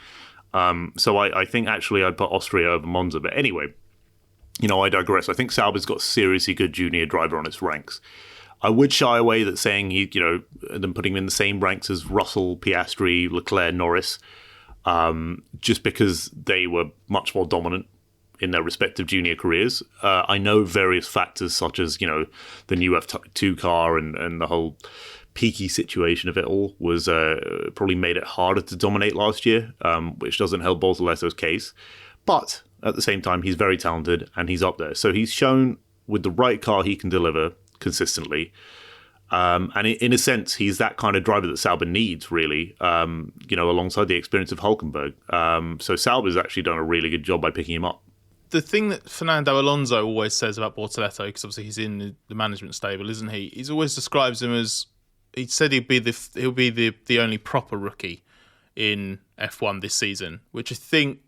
So I think, actually, I'd put Austria over Monza. But anyway, I digress. I think Sauber's got a seriously good junior driver on its ranks. I would shy away that saying them putting him in the same ranks as Russell, Piastri, Leclerc, Norris, just because they were much more dominant in their respective junior careers. I know various factors such as, the new F2 car and the whole peaky situation of it all was probably made it harder to dominate last year, which doesn't help Bortoleto's case. But at the same time, he's very talented and he's up there. So he's shown with the right car he can deliver consistently. And in a sense, he's that kind of driver that Sauber needs, really, alongside the experience of Hülkenberg. So Sauber's actually done a really good job by picking him up. The thing that Fernando Alonso always says about Bortoleto, because obviously he's in the management stable, isn't he? He's always describes him as, he said he'll be the only proper rookie in F1 this season, which I think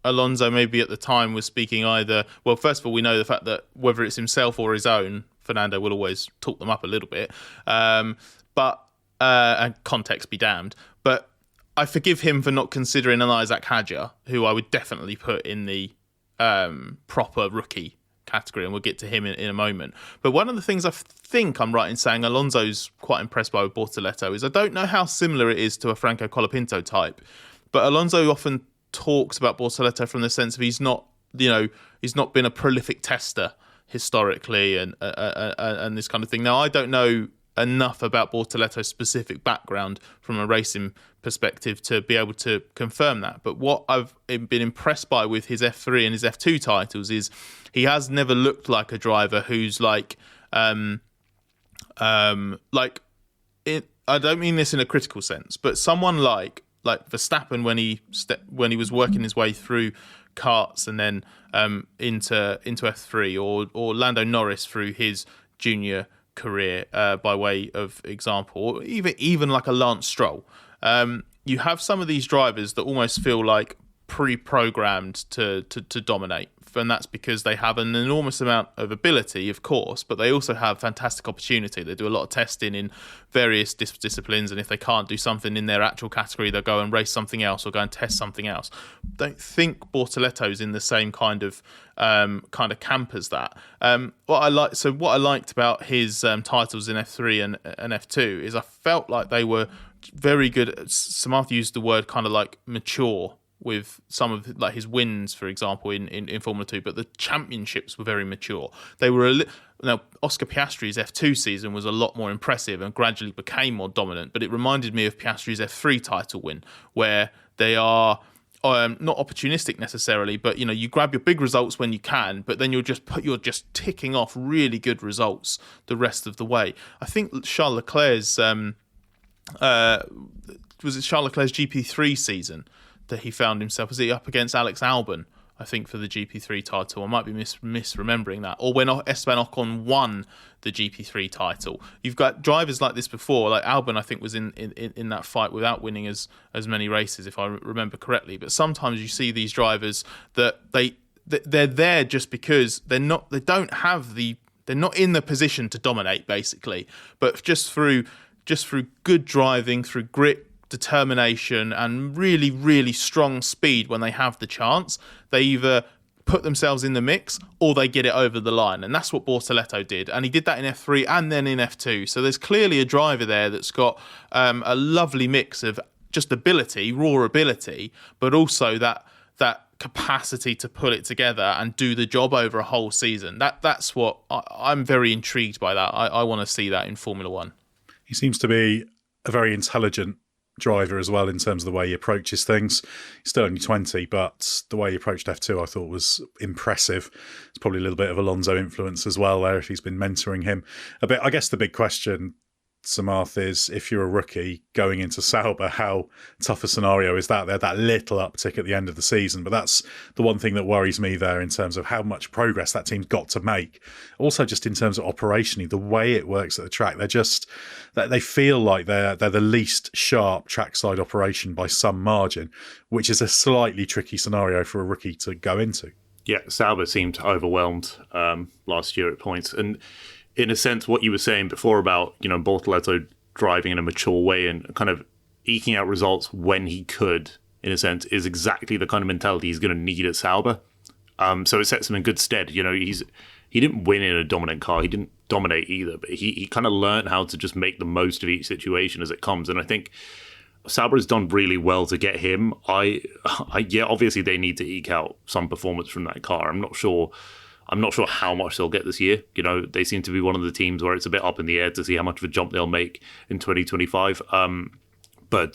Alonso maybe at the time was speaking either, well, first of all, we know the fact that whether it's himself or his own, Fernando will always talk them up a little bit, and context be damned. But I forgive him for not considering an Isack Hadjar, who I would definitely put in the proper rookie category, and we'll get to him in a moment. But one of the things I think I'm right in saying Alonso's quite impressed by with Bortoleto is I don't know how similar it is to a Franco Colapinto type, but Alonso often talks about Bortoleto from the sense of he's not been a prolific tester historically and this kind of thing. Now, I don't know enough about Bortoleto's specific background from a racing perspective to be able to confirm that. But what I've been impressed by with his F3 and his F2 titles is he has never looked like a driver who's like, I don't mean this in a critical sense, but someone like Verstappen when he was working his way through karts and then into F3, or Lando Norris through his junior career, by way of example, or even like a Lance Stroll. You have some of these drivers that almost feel like pre-programmed to dominate, and that's because they have an enormous amount of ability, of course, but they also have fantastic opportunity. They do a lot of testing in various disciplines, and if they can't do something in their actual category, they'll go and race something else or go and test something else. Don't think Bortoleto's in the same kind of camp as that. What I liked about his titles in F3 and F2 is I felt like they were very good. Samarth used the word kind of like mature with some of like his wins, for example, in Formula 2, but the championships were very mature. They were now Oscar Piastri's F2 season was a lot more impressive and gradually became more dominant, but it reminded me of Piastri's F3 title win, where they are not opportunistic necessarily, but you grab your big results when you can, but then you're just ticking off really good results the rest of the way. I think Charles Leclerc's Charles Leclerc's GP3 season that he found himself, was he up against Alex Albon, I think, for the GP3 title? I might be misremembering that. Or when Esteban Ocon won the GP3 title. You've got drivers like this before, like Albon, I think, was in that fight without winning as many races, if I remember correctly. But sometimes you see these drivers that they're there just because they're not in the position to dominate, basically, but just through good driving, through grit, determination, and really, really strong speed when they have the chance, they either put themselves in the mix or they get it over the line. And that's what Bortoleto did. And he did that in F3 and then in F2. So there's clearly a driver there that's got a lovely mix of just ability, raw ability, but also that capacity to pull it together and do the job over a whole season. That's what I'm very intrigued by. That I want to see that in Formula One. He seems to be a very intelligent driver as well in terms of the way he approaches things. He's still only 20, but the way he approached F2 I thought was impressive. It's probably a little bit of Alonso influence as well there, if he's been mentoring him a bit. I guess the big question, Samarth, is if you're a rookie going into Sauber, how tough a scenario is that? They had that little uptick at the end of the season, but that's the one thing that worries me there in terms of how much progress that team's got to make. Also, just in terms of operationally, the way it works at the track, they feel like they're the least sharp trackside operation by some margin, which is a slightly tricky scenario for a rookie to go into. Yeah, Sauber seemed overwhelmed last year at points, and in a sense, what you were saying before about, Bortoleto driving in a mature way and kind of eking out results when he could, in a sense, is exactly the kind of mentality he's going to need at Sauber. So it sets him in good stead. He didn't win in a dominant car. He didn't dominate either, but he kind of learned how to just make the most of each situation as it comes. And I think Sauber has done really well to get him. Yeah, obviously they need to eke out some performance from that car. I'm not sure how much they'll get this year. They seem to be one of the teams where it's a bit up in the air to see how much of a jump they'll make in 2025. But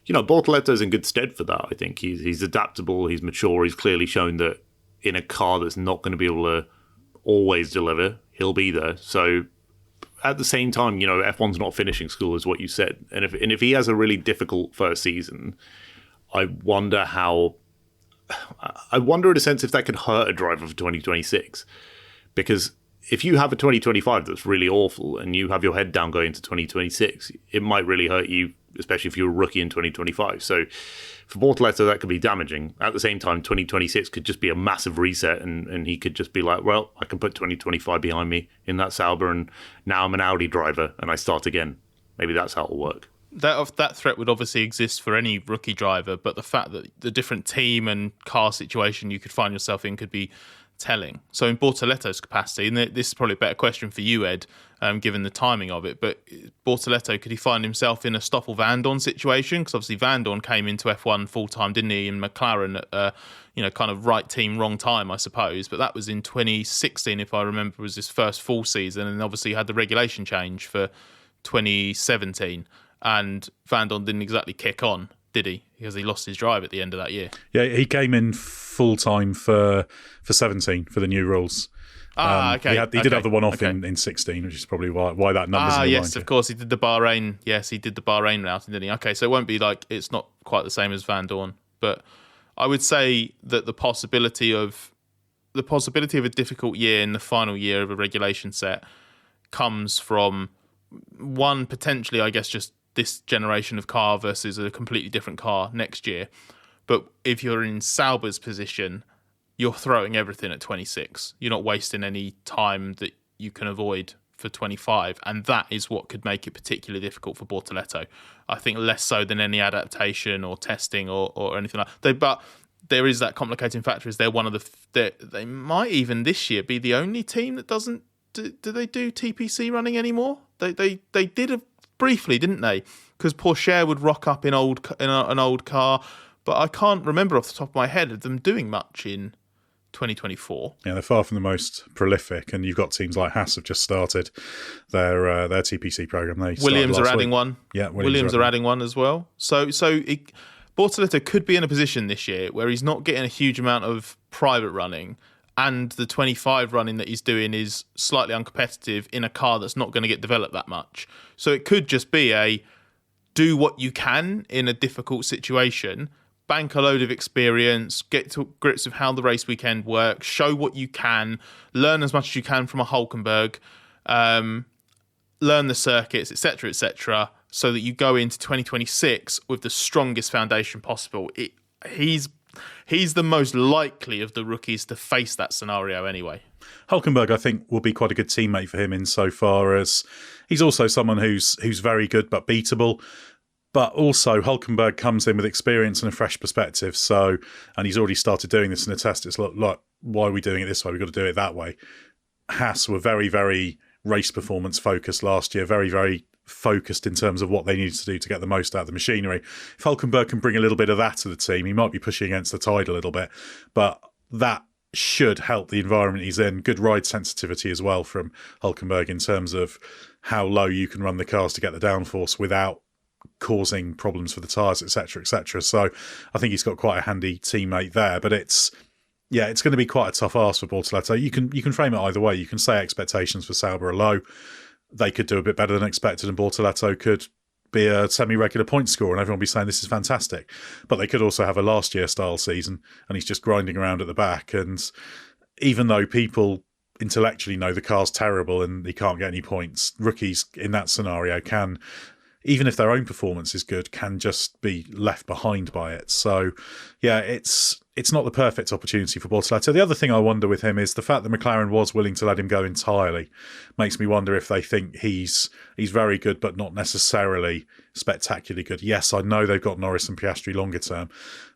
Bortoleto's in good stead for that. I think he's adaptable, he's mature, he's clearly shown that in a car that's not going to be able to always deliver, he'll be there. So at the same time, F1's not finishing school, is what you said. And if he has a really difficult first season, I wonder in a sense if that could hurt a driver for 2026. Because if you have a 2025 that's really awful and you have your head down going into 2026, it might really hurt you, especially if you're a rookie in 2025. So for Bortoleto, that could be damaging. At the same time, 2026 could just be a massive reset and he could just be like, well, I can put 2025 behind me in that Sauber and now I'm an Audi driver and I start again. Maybe that's how it'll work. That threat would obviously exist for any rookie driver, but the fact that the different team and car situation you could find yourself in could be telling. So in Bortoleto's capacity, and this is probably a better question for you, Ed, given the timing of it, but Bortoleto, could he find himself in a Stoffel Vandoorne situation? Because obviously Vandoorne came into F1 full-time, didn't he, in McLaren at, kind of right team, wrong time, I suppose. But that was in 2016, if I remember, was his first full season, and obviously he had the regulation change for 2017. And Vandoorne didn't exactly kick on, did he? Because he lost his drive at the end of that year. Yeah, he came in full-time for 17 for the new rules. Okay. He did have the one off in 16, which is probably why that number's in the yes, line. of course. He did the Bahrain. Yes, he did the Bahrain routing, didn't he? Okay, so it won't be like it's not quite the same as Van Dorn, but I would say that the possibility of a difficult year in the final year of a regulation set comes from one, potentially, I guess, just this generation of car versus a completely different car next year. But if you're in Sauber's position, you're throwing everything at 26. You're not wasting any time that you can avoid for 25. And that is what could make it particularly difficult for Bortoleto. I think less so than any adaptation or testing or anything like that. But there is that complicating factor. Is they're one of they might even this year be the only team that doesn't. Do they do TPC running anymore? They did briefly, didn't they? Because Porsche would rock up in an old car, but I can't remember off the top of my head of them doing much in 2024. Yeah, they're far from the most prolific, and you've got teams like Haas have just started their TPC program. Williams are adding one. Yeah, Williams are adding one as well. So Bortoleto could be in a position this year where he's not getting a huge amount of private running, and the 25 running that he's doing is slightly uncompetitive in a car that's not going to get developed that much. So it could just be do what you can in a difficult situation, bank a load of experience, get to grips with how the race weekend works, show what you can, learn as much as you can from a Hulkenberg, learn the circuits, etc., so that you go into 2026 with the strongest foundation possible. He's the most likely of the rookies to face that scenario anyway. Hulkenberg, I think, will be quite a good teammate for him insofar as he's also someone who's very good but beatable. But also, Hulkenberg comes in with experience and a fresh perspective. And he's already started doing this in the test. It's like, why are we doing it this way? We've got to do it that way. Haas were very, very race performance focused last year, very, very focused in terms of what they needed to do to get the most out of the machinery. If Hulkenberg can bring a little bit of that to the team, he might be pushing against the tide a little bit, but that should help the environment he's in. Good ride sensitivity as well from Hulkenberg in terms of how low you can run the cars to get the downforce without causing problems for the tyres, etc. So I think he's got quite a handy teammate there, but it's going to be quite a tough ask for Bortoleto. You can frame it either way. You can say expectations for Sauber are low. They could do a bit better than expected, and Bortoleto could be a semi-regular point scorer, and everyone will be saying this is fantastic. But they could also have a last year style season, and he's just grinding around at the back. And even though people intellectually know the car's terrible and he can't get any points, rookies in that scenario can, even if their own performance is good, can just be left behind by it. So, yeah, it's not the perfect opportunity for Bortoleto. The other thing I wonder with him is the fact that McLaren was willing to let him go entirely makes me wonder if they think he's very good, but not necessarily spectacularly good. Yes, I know they've got Norris and Piastri longer term,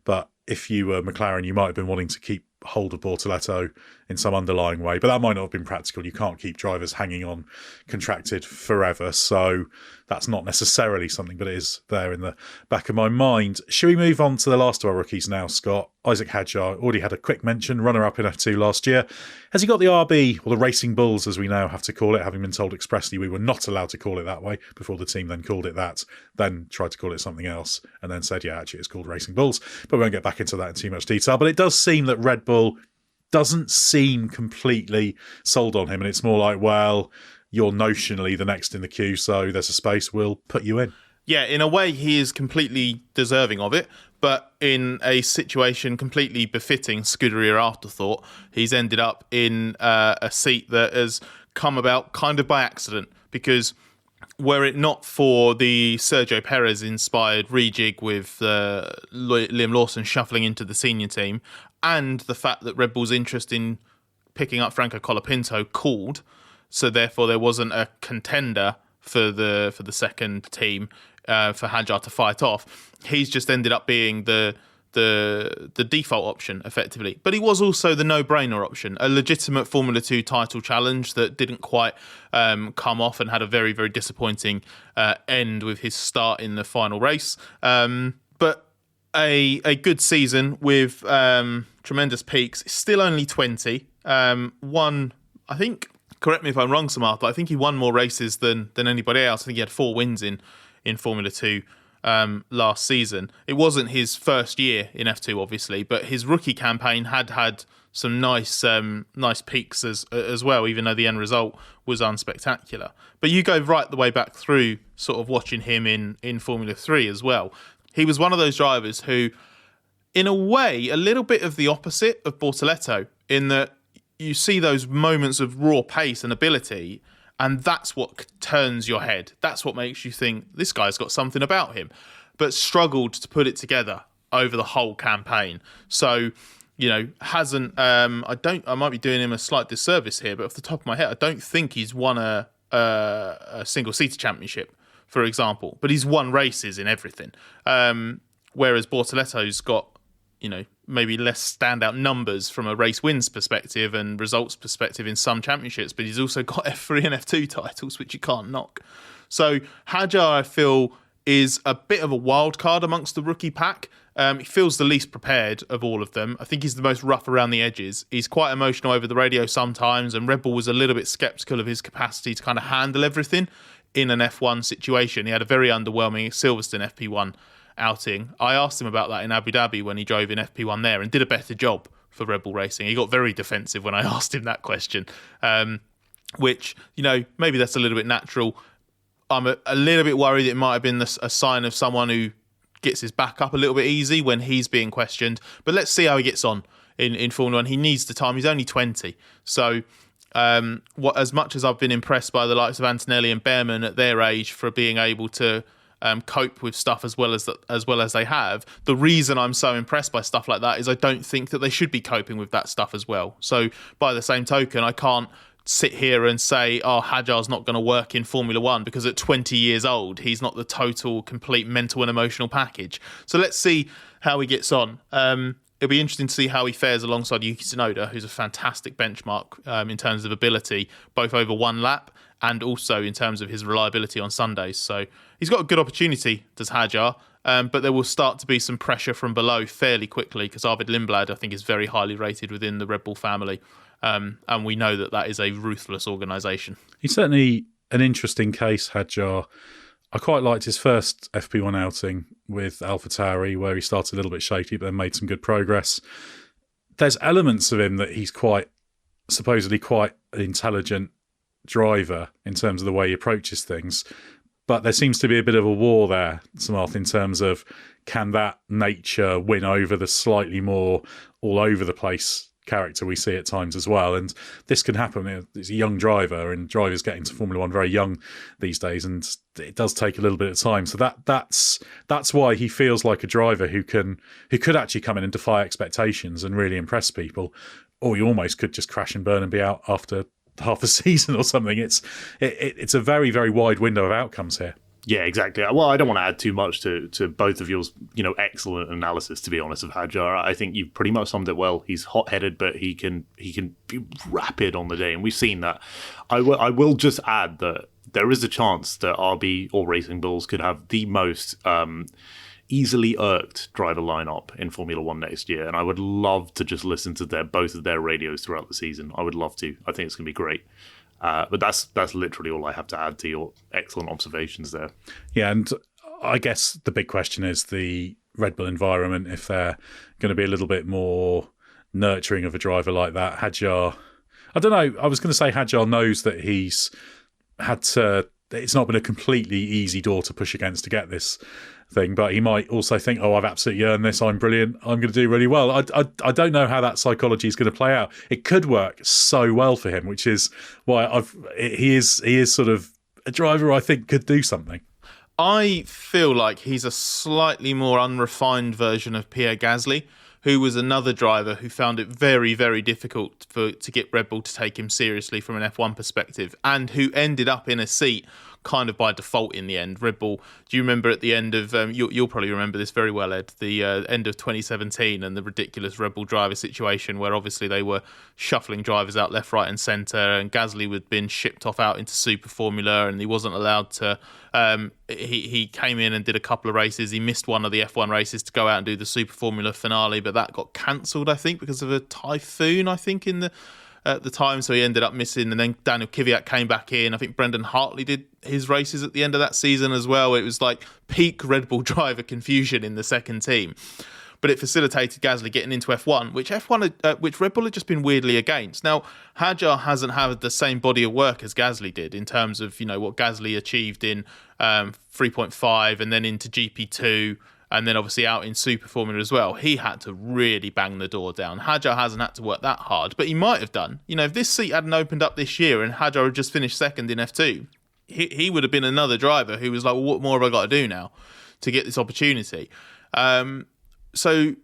but if you were McLaren, you might have been wanting to keep hold of Bortoleto in some underlying way, but that might not have been practical. You can't keep drivers hanging on contracted forever, so that's not necessarily something, but it is there in the back of my mind. Should we move on to the last of our rookies now, Scott? Isack Hadjar already had a quick mention, runner-up in F2 last year. Has he got the RB, or the Racing Bulls as we now have to call it, having been told expressly we were not allowed to call it that way before the team then called it that, then tried to call it something else, and then said, yeah, actually it's called Racing Bulls, but we won't get back into that in too much detail. But it does seem that Red Bull doesn't seem completely sold on him, and it's more like, well, you're notionally the next in the queue, so there's a space, we'll put you in. Yeah, in a way, he is completely deserving of it, but in a situation completely befitting Scuderia afterthought, he's ended up in a seat that has come about kind of by accident, because were it not for the Sergio Perez-inspired rejig with Liam Lawson shuffling into the senior team, and the fact that Red Bull's interest in picking up Franco Colapinto cooled, so therefore there wasn't a contender for the second team for Hadjar to fight off. He's just ended up being the default option, effectively. But he was also the no-brainer option, a legitimate Formula 2 title challenge that didn't quite come off and had a very, very disappointing end with his start in the final race. But a good season with tremendous peaks. Still only 20. Won, I think, correct me if I'm wrong, Samarth, but I think he won more races than anybody else. I think he had 4 wins in Formula 2 last season. It wasn't his first year in F2, obviously, but his rookie campaign had some nice peaks as well, even though the end result was unspectacular. But you go right the way back through sort of watching him in Formula 3 as well. He was one of those drivers who, in a way, a little bit of the opposite of Bortoleto, in that you see those moments of raw pace and ability, and that's what turns your head. That's what makes you think, this guy's got something about him, but struggled to put it together over the whole campaign. So, hasn't, I might be doing him a slight disservice here, but off the top of my head, I don't think he's won a single-seater championship, for example, but he's won races in everything. Whereas Bortoleto's got, maybe less standout numbers from a race wins perspective and results perspective in some championships, but he's also got F3 and F2 titles, which you can't knock. So Hadjar, I feel, is a bit of a wild card amongst the rookie pack. He feels the least prepared of all of them. I think he's the most rough around the edges. He's quite emotional over the radio sometimes, and Red Bull was a little bit sceptical of his capacity to kind of handle everything in an F1 situation. He had a very underwhelming Silverstone FP1 outing. I asked him about that in Abu Dhabi when he drove in FP1 there and did a better job for Red Bull Racing. He got very defensive when I asked him that question, which, maybe that's a little bit natural. I'm a little bit worried it might have been a sign of someone who gets his back up a little bit easy when he's being questioned. But let's see how he gets on in Formula 1. He needs the time. He's only 20. So as much as I've been impressed by the likes of Antonelli and Bearman at their age for being able to cope with stuff as well as they have, the reason I'm so impressed by stuff like that is I don't think that they should be coping with that stuff as well. So by the same token, I can't sit here and say, Hadjar's not going to work in Formula 1 because at 20 years old, he's not the total, complete mental and emotional package. So let's see how he gets on. It'll be interesting to see how he fares alongside Yuki Tsunoda, who's a fantastic benchmark in terms of ability, both over one lap and also in terms of his reliability on Sundays. So he's got a good opportunity, does Hadjar, but there will start to be some pressure from below fairly quickly because Arvid Lindblad, I think, is very highly rated within the Red Bull family. And we know that is a ruthless organisation. He's certainly an interesting case, Hadjar. I quite liked his first FP1 outing with AlphaTauri, where he started a little bit shaky, but then made some good progress. There's elements of him that he's supposedly quite an intelligent driver in terms of the way he approaches things. But there seems to be a bit of a war there, Samarth, in terms of can that nature win over the slightly more all over the place character we see at times as well. And this can happen. He's a young driver, and drivers get into Formula 1 very young these days, and it does take a little bit of time. So that's why he feels like a driver who could actually come in and defy expectations and really impress people, or you almost could just crash and burn and be out after half a season or something. It's a very, very wide window of outcomes here. Yeah, exactly. Well, I don't want to add too much to both of yours, excellent analysis, to be honest, of Hadjar. I think you've pretty much summed it well. He's hot-headed, but he can be rapid on the day, and we've seen that. I will just add that there is a chance that RB or Racing Bulls could have the most easily irked driver lineup in Formula 1 next year, and I would love to just listen to both of their radios throughout the season. I would love to. I think it's going to be great. But that's literally all I have to add to your excellent observations there. Yeah, and I guess the big question is the Red Bull environment, if they're going to be a little bit more nurturing of a driver like that. Hadjar, I don't know, I was going to say Hadjar knows that he's had to, it's not been a completely easy door to push against to get this thing, but he might also think, I've absolutely earned this, I'm brilliant, I'm going to do really well. I don't know how that psychology is going to play out. It could work so well for him, which is why he is sort of a driver I think could do something. I feel like he's a slightly more unrefined version of Pierre Gasly, who was another driver who found it very, very difficult to get Red Bull to take him seriously from an F1 perspective, and who ended up in a seat kind of by default in the end. Red Bull, do you remember at the end of, you'll probably remember this very well, Ed, the end of 2017 and the ridiculous Red Bull driver situation where obviously they were shuffling drivers out left, right and centre, and Gasly had been shipped off out into Super Formula and he wasn't allowed to, he came in and did a couple of races. He missed one of the F1 races to go out and do the Super Formula finale, but that got cancelled, I think, because of a typhoon, I think, at the time, so he ended up missing, and then Daniel Kvyat came back in. I think Brendan Hartley did his races at the end of that season as well. It was like peak Red Bull driver confusion in the second team. but it facilitated Gasly getting into F1, which Red Bull had just been weirdly against. Now, Hadjar hasn't had the same body of work as Gasly did in terms of, what Gasly achieved in 3.5 and then into GP2 and then obviously out in Super Formula as well. He had to really bang the door down. Hadjar hasn't had to work that hard, but he might have done. If this seat hadn't opened up this year and Hadjar had just finished second in F2, he would have been another driver who was like, well, what more have I got to do now to get this opportunity? So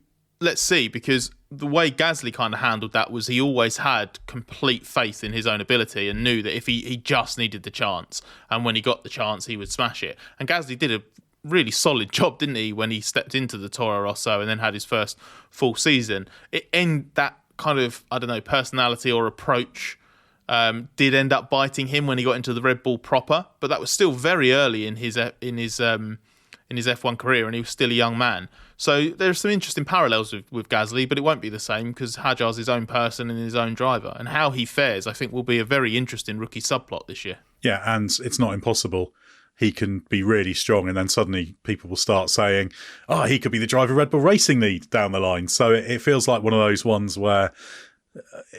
let's see, because the way Gasly kind of handled that was he always had complete faith in his own ability and knew that if he just needed the chance, and when he got the chance, he would smash it. And Gasly did a really solid job, didn't he, when he stepped into the Toro Rosso and then had his first full season. That kind of, personality or approach did end up biting him when he got into the Red Bull proper, but that was still very early in his F1 career, and he was still a young man. So there's some interesting parallels with Gasly, but it won't be the same because Hadjar's his own person and his own driver, and how he fares, I think, will be a very interesting rookie subplot this year. Yeah, and it's not impossible. He can be really strong, and then suddenly people will start saying, he could be the driver Red Bull Racing need down the line. So it feels like one of those ones where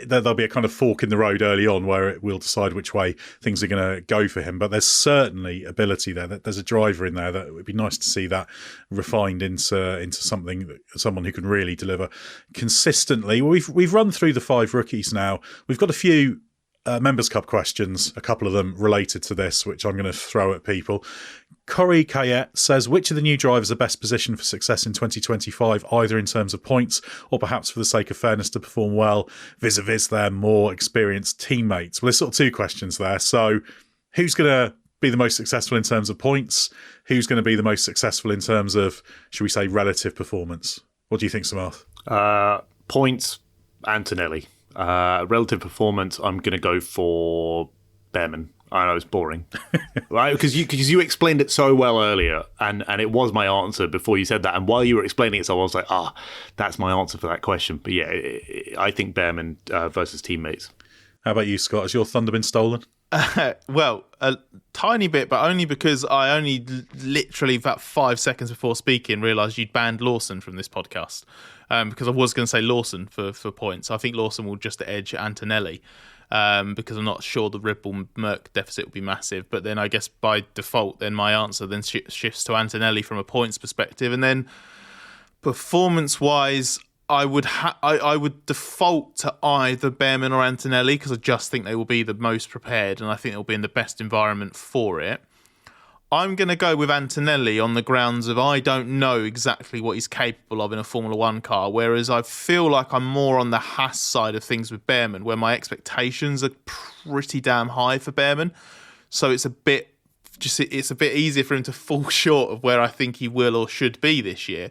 there'll be a kind of fork in the road early on where it will decide which way things are going to go for him. But there's certainly ability there. There's a driver in there that it would be nice to see that refined into someone who can really deliver consistently. We've run through the 5 rookies now. We've got a few Members Cup questions, a couple of them related to this, which I'm going to throw at people. Corey Kayet says, which of the new drivers are best positioned for success in 2025, either in terms of points or perhaps for the sake of fairness to perform well vis-a-vis their more experienced teammates? Well, there's sort of 2 questions there. So who's going to be the most successful in terms of points? Who's going to be the most successful in terms of, should we say, relative performance? What do you think, Samarth? Points, Antonelli. Relative performance, I'm going to go for Bearman. I know it's boring, right? Because you explained it so well earlier, and it was my answer before you said that. And while you were explaining it, so I was like, that's my answer for that question. But yeah, I think Bearman versus teammates. How about you, Scott? Has your thunder been stolen? Well, a tiny bit, but only because I only literally about 5 seconds before speaking realised you'd banned Lawson from this podcast. Because I was going to say Lawson for points. I think Lawson will just edge Antonelli because I'm not sure the Red Bull Merc deficit will be massive. But then I guess by default, then my answer then shifts to Antonelli from a points perspective. And then performance-wise, I would default to either Bearman or Antonelli because I just think they will be the most prepared and I think they'll be in the best environment for it. I'm going to go with Antonelli on the grounds of I don't know exactly what he's capable of in a Formula 1 car, whereas I feel like I'm more on the Haas side of things with Bearman, where my expectations are pretty damn high for Bearman. So it's a bit easier for him to fall short of where I think he will or should be this year.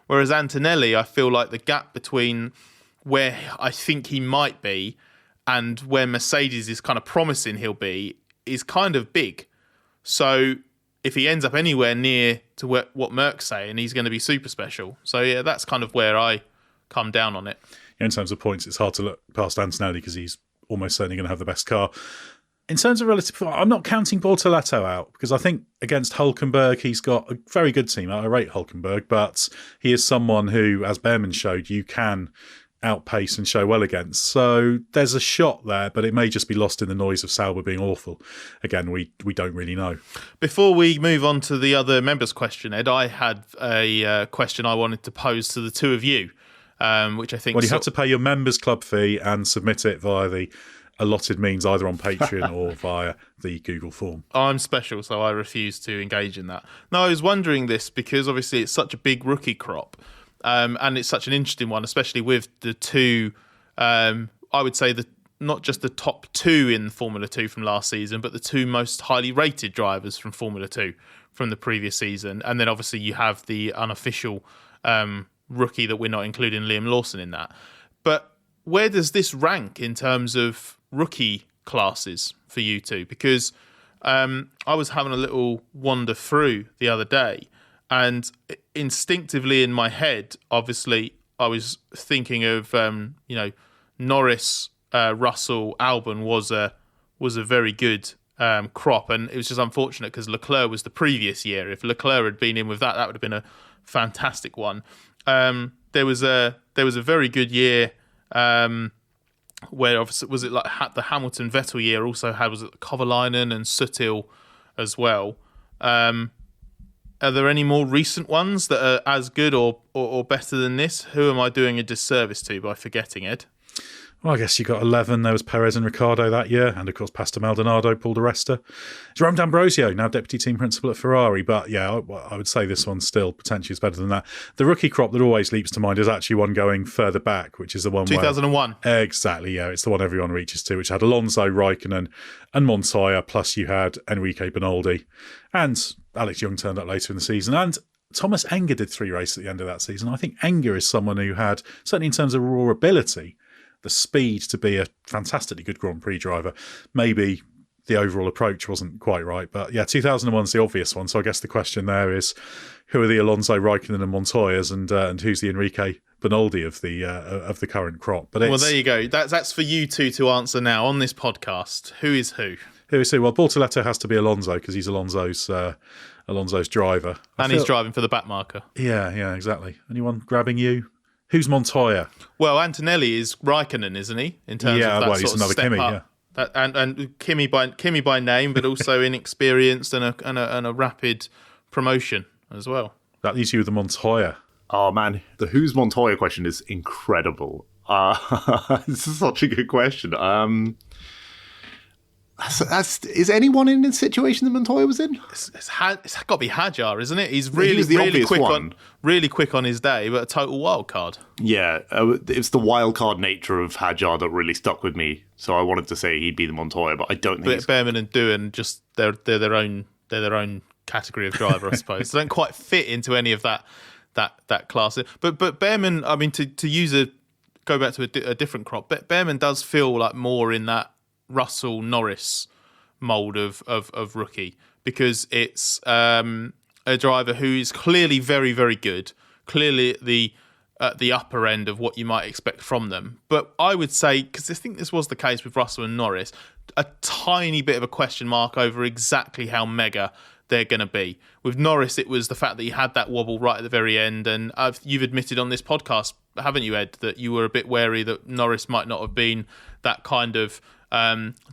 Whereas Antonelli, I feel like the gap between where I think he might be and where Mercedes is kind of promising he'll be is kind of big. So if he ends up anywhere near to what Merck's saying, he's going to be super special. So yeah, that's kind of where I come down on it. In terms of points, it's hard to look past Antonelli because he's almost certainly going to have the best car. In terms of relative, I'm not counting Bortoleto out because I think against Hülkenberg, he's got a very good team. I rate Hülkenberg, but he is someone who, as Bearman showed, you can outpace and show well against. So there's a shot there, but it may just be lost in the noise of Sauber being awful. Again, we don't really know. Before we move on to the other members' question, Ed, I had a question I wanted to pose to the two of you, which I think... Well, you have to pay your members' club fee and submit it via the allotted means, either on Patreon or via the Google form. I'm special, so I refuse to engage in that. No, I was wondering this because obviously it's such a big rookie crop. And it's such an interesting one, especially with the two, I would say, not just the top two in Formula 2 from last season, but the two most highly rated drivers from Formula 2 from the previous season. And then obviously you have the unofficial rookie that we're not including Liam Lawson in that. But where does this rank in terms of rookie classes for you two? Because I was having a little wander through the other day, and instinctively in my head, obviously, I was thinking of Norris, Russell, Albon was a very good crop, and it was just unfortunate because Leclerc was the previous year. If Leclerc had been in with that would have been a fantastic one. Then there was a very good year where obviously was it like the Hamilton Vettel year also had was it Kovalainen and Sutil as well. Are there any more recent ones that are as good or better than this? Who am I doing a disservice to by forgetting, Ed? Well, I guess you got 11. There was Perez and Ricciardo that year. And, of course, Pastor Maldonado, Paul di Resta. Jerome D'Ambrosio, now deputy team principal at Ferrari. But, yeah, I would say this one still potentially is better than that. The rookie crop that always leaps to mind is actually one going further back, which is the one 2001. Exactly, yeah. It's the one everyone reaches to, which had Alonso, Raikkonen and Montoya, plus you had Enrique Bernoldi. And Alex Young turned up later in the season. And Thomas Enger did 3 races at the end of that season. I think Enger is someone who had, certainly in terms of raw ability, the speed to be a fantastically good Grand Prix driver. Maybe the overall approach wasn't quite right. But yeah, 2001's the obvious one. So I guess the question there is, who are the Alonso, Raikkonen and Montoyas and who's the Enrique Bernoldi of the current crop? But well, there you go. That's for you two to answer now on this podcast. Who is who? Who is who? Well, Bortoleto has to be Alonso because he's Alonso's driver. And he's driving for the back marker. Yeah, exactly. Anyone grabbing you? Who's Montoya? Well, Antonelli is Raikkonen, isn't he? In terms of that he's sort of another step Kimi, up. Yeah. And Kimi by name, but also inexperienced and a rapid promotion as well. That leaves you with the Montoya. Oh man, the who's Montoya question is incredible. This is such a good question. Is anyone in the situation that Montoya was in? It's got to be Hadjar, isn't it? He's really quick on his day, but a total wild card. Yeah, it's the wild card nature of Hadjar that really stuck with me. So I wanted to say he'd be the Montoya, but I don't think. Bearman and Doohan just they're their own category of driver, I suppose. They don't quite fit into any of that class. But Bearman, I mean, to go back to a different crop, Bearman does feel like more in that Russell Norris mould of rookie, because it's a driver who is clearly very, very good, clearly at the upper end of what you might expect from them. But I would say, because I think this was the case with Russell and Norris, a tiny bit of a question mark over exactly how mega they're going to be. With Norris, it was the fact that he had that wobble right at the very end, and you've admitted on this podcast, haven't you, Ed, that you were a bit wary that Norris might not have been that kind of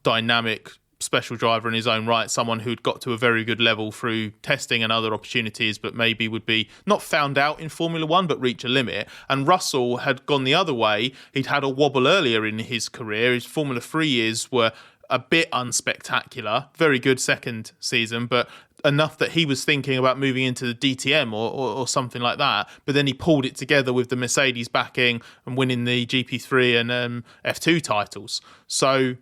dynamic special driver in his own right, someone who'd got to a very good level through testing and other opportunities, but maybe would be not found out in Formula One, but reach a limit. And Russell had gone the other way. He'd had a wobble earlier in his career. His Formula 3 years were a bit unspectacular. Very good second season, but enough that he was thinking about moving into the DTM or something like that. But then he pulled it together with the Mercedes backing and winning the GP3 and F2 titles. So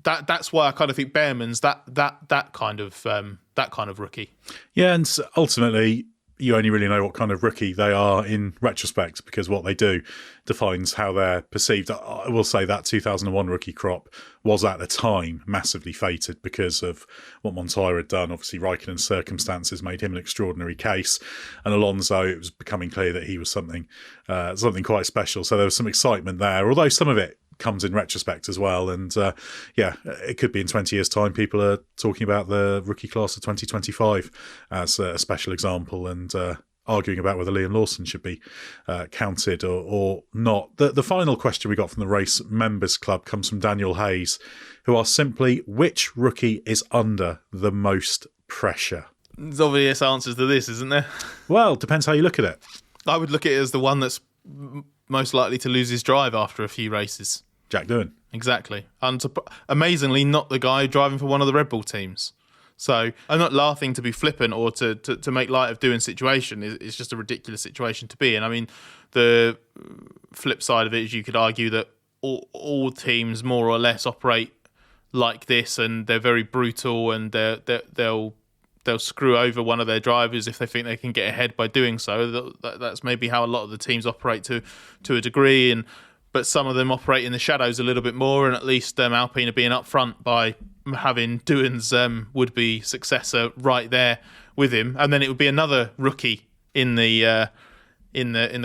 that's why I kind of think Bearman's that kind of rookie. Yeah, and ultimately you only really know what kind of rookie they are in retrospect, because what they do defines how they're perceived. I will say that 2001 rookie crop was at the time massively fated because of what Montoya had done. Obviously, Raikkonen's circumstances made him an extraordinary case, and Alonso, it was becoming clear that he was something quite special. So there was some excitement there, although some of it comes in retrospect as well. And it could be in 20 years' time people are talking about the rookie class of 2025 as a special example, and arguing about whether Liam Lawson should be counted or not. The final question we got from the Race Members Club comes from Daniel Hayes, who asks simply, which rookie is under the most pressure? There's obvious answers to this, isn't there? Well, depends how you look at it. I would look at it as the one that's most likely to lose his drive after a few races. Jack Doohan. Exactly. And amazingly, not the guy driving for one of the Red Bull teams. So I'm not laughing to be flippant or to make light of Doohan's situation. It's just a ridiculous situation to be in. I mean, the flip side of it is you could argue that all teams more or less operate like this, and they're very brutal, and they'll screw over one of their drivers if they think they can get ahead by doing so. That's maybe how a lot of the teams operate to a degree, but some of them operate in the shadows a little bit more, and at least Alpine are being upfront by having Doohan's would-be successor right there with him, and then it would be another rookie in the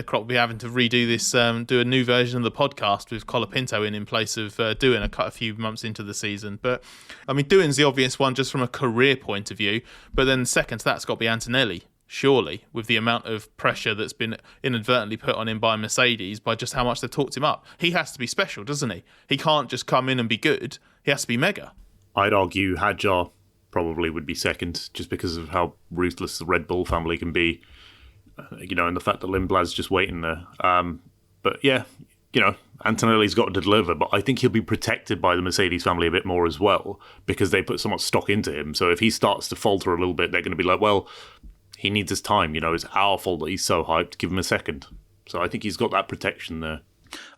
crop. We'll be having to redo this, do a new version of the podcast with Colapinto in place of Doohan a few months into the season. But I mean, Doohan's the obvious one just from a career point of view, but then second to that's got to be Antonelli, surely, with the amount of pressure that's been inadvertently put on him by Mercedes, by just how much they've talked him up. He has to be special, doesn't he? He can't just come in and be good. He has to be mega. I'd argue Hadjar probably would be second, just because of how ruthless the Red Bull family can be, and the fact that Lindblad's just waiting there. But yeah, Antonelli's got to deliver, but I think he'll be protected by the Mercedes family a bit more as well, because they put so much stock into him. So if he starts to falter a little bit, they're going to be like, well, he needs his time. It's our fault that he's so hyped. Give him a second. So I think he's got that protection there.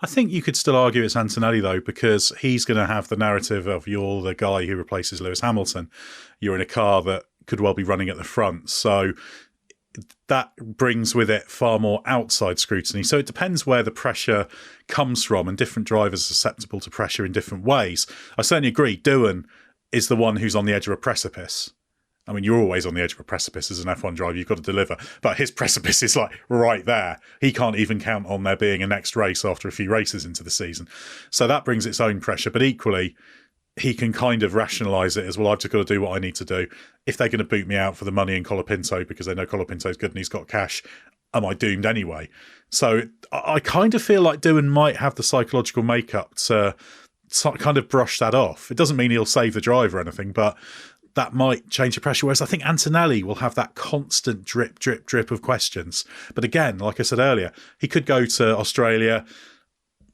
I think you could still argue it's Antonelli, though, because he's going to have the narrative of you're the guy who replaces Lewis Hamilton. You're in a car that could well be running at the front. So that brings with it far more outside scrutiny. So it depends where the pressure comes from, and different drivers are susceptible to pressure in different ways. I certainly agree. Doohan is the one who's on the edge of a precipice. I mean, you're always on the edge of a precipice as an F1 driver. You've got to deliver. But his precipice is like right there. He can't even count on there being a next race after a few races into the season. So that brings its own pressure. But equally, he can kind of rationalise it as, well, I've just got to do what I need to do. If they're going to boot me out for the money in Colapinto because they know Colapinto's good and he's got cash, am I doomed anyway? So I kind of feel like Doohan might have the psychological makeup to kind of brush that off. It doesn't mean he'll save the drive or anything, but that might change the pressure. Whereas I think Antonelli will have that constant drip, drip, drip of questions. But again, like I said earlier, he could go to Australia.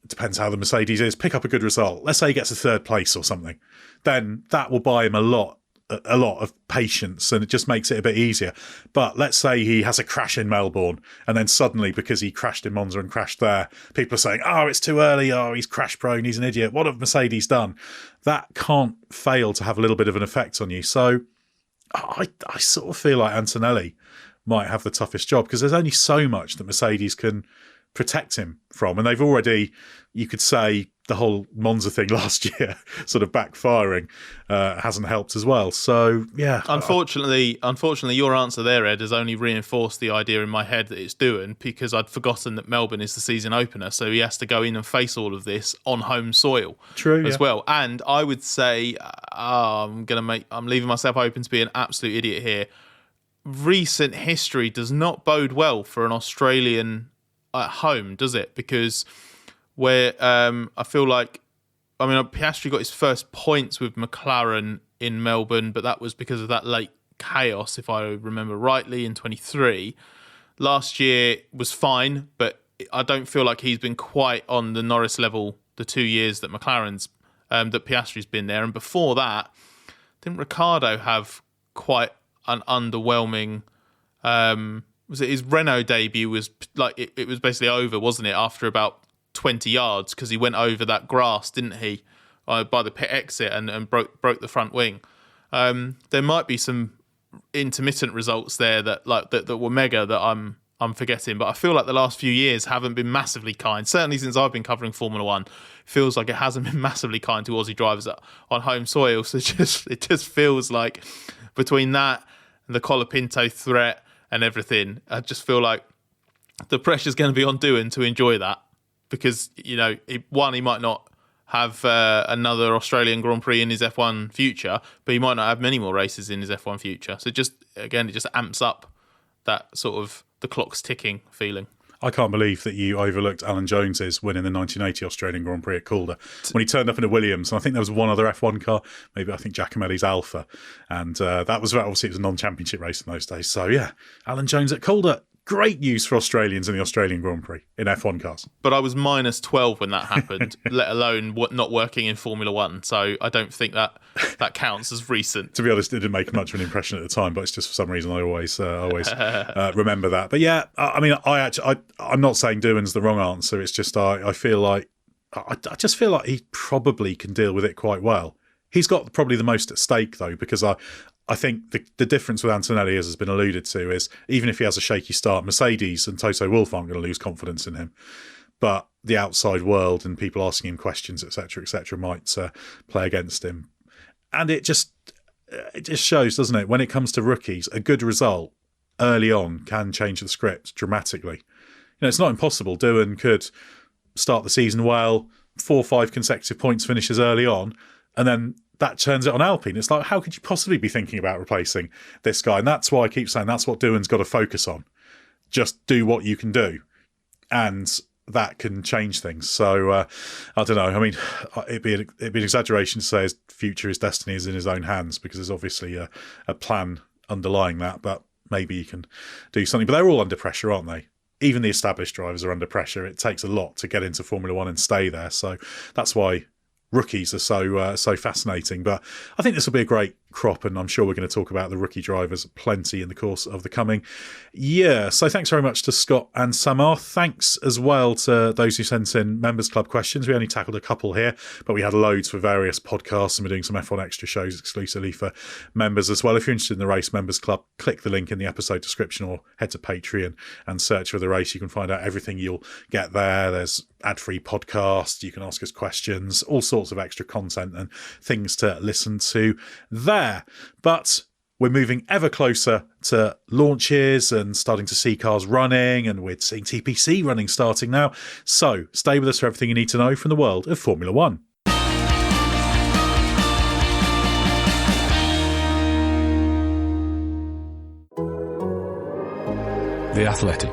It depends how the Mercedes is. Pick up a good result. Let's say he gets a third place or something. Then that will buy him a lot of patience, and it just makes it a bit easier. But let's say he has a crash in Melbourne, and then suddenly, because he crashed in Monza and crashed there, people are saying, oh, it's too early, oh, he's crash prone, he's an idiot, what have Mercedes done? That can't fail to have a little bit of an effect on you. So I sort of feel like Antonelli might have the toughest job, because there's only so much that Mercedes can protect him from. And they've already, you could say, the whole Monza thing last year sort of backfiring hasn't helped as well. So, yeah. Unfortunately, your answer there, Ed, has only reinforced the idea in my head that it's Doohan, because I'd forgotten that Melbourne is the season opener, so he has to go in and face all of this on home soil. True, as well. And I would say, I'm leaving myself open to be an absolute idiot here. Recent history does not bode well for an Australian at home, does it? Because where I feel like, Piastri got his first points with McLaren in Melbourne, but that was because of that late chaos, if I remember rightly, in 23. Last year was fine, but I don't feel like he's been quite on the Norris level the 2 years that McLaren's, that Piastri's been there. And before that, didn't Ricciardo have quite an underwhelming... was it his Renault debut was like it was basically over, wasn't it, after about 20 yards, because he went over that grass, didn't he, by the pit exit and broke the front wing. There might be some intermittent results there that were mega that I'm forgetting, but I feel like the last few years haven't been massively kind. Certainly since I've been covering Formula One, feels like it hasn't been massively kind to Aussie drivers on home soil. So it just feels like between that and the Colapinto threat and everything, I just feel like the pressure's going to be on Doohan to enjoy that, because he might not have another Australian Grand Prix in his F1 future, but he might not have many more races in his F1 future. So it just amps up that sort of the clock's ticking feeling. I can't believe that you overlooked Alan Jones's win in the 1980 Australian Grand Prix at Calder when he turned up in a Williams. And I think there was one other F1 car, maybe I think Giacomelli's Alpha. And that was, obviously it was a non-championship race in those days. So yeah, Alan Jones at Calder. Great news for Australians in the Australian Grand Prix in F1 cars. But I was minus 12 when that happened, let alone not working in Formula One. So I don't think that counts as recent. To be honest, it didn't make much of an impression at the time, but it's just for some reason I always remember that. But yeah, I'm not saying Doohan's the wrong answer. It's just I feel like I just feel like he probably can deal with it quite well. He's got probably the most at stake though, because I think the difference with Antonelli, as has been alluded to, is even if he has a shaky start, Mercedes and Toto Wolff aren't going to lose confidence in him. But the outside world and people asking him questions, etc., might play against him. And it just shows, doesn't it? When it comes to rookies, a good result early on can change the script dramatically. It's not impossible. Doohan could start the season well, 4 or 5 consecutive points finishes early on, and then that turns it on Alpine. It's like, how could you possibly be thinking about replacing this guy? And that's why I keep saying that's what Doohan's got to focus on. Just do what you can do. And that can change things. So, I don't know. I mean, it'd be an exaggeration to say his future, his destiny is in his own hands, because there's obviously a plan underlying that, but maybe he can do something. But they're all under pressure, aren't they? Even the established drivers are under pressure. It takes a lot to get into Formula One and stay there. So that's why rookies are so fascinating. But I think this will be a great crop, and I'm sure we're going to talk about the rookie drivers plenty in the course of the coming year. So thanks very much to Scott and Samarth. Thanks as well to those who sent in Members Club questions. We only tackled a couple here, but we had loads for various podcasts, and we're doing some F1 extra shows exclusively for members as well. If you're interested in the Race Members Club, click the link in the episode description or head to Patreon and search for the race. You can find out everything you'll get there. There's ad-free podcasts, you can ask us questions, all sorts of extra content and things to listen to there. But we're moving ever closer to launches and starting to see cars running, and we're seeing TPC running starting now. So stay with us for everything you need to know from the world of Formula One. The Athletic.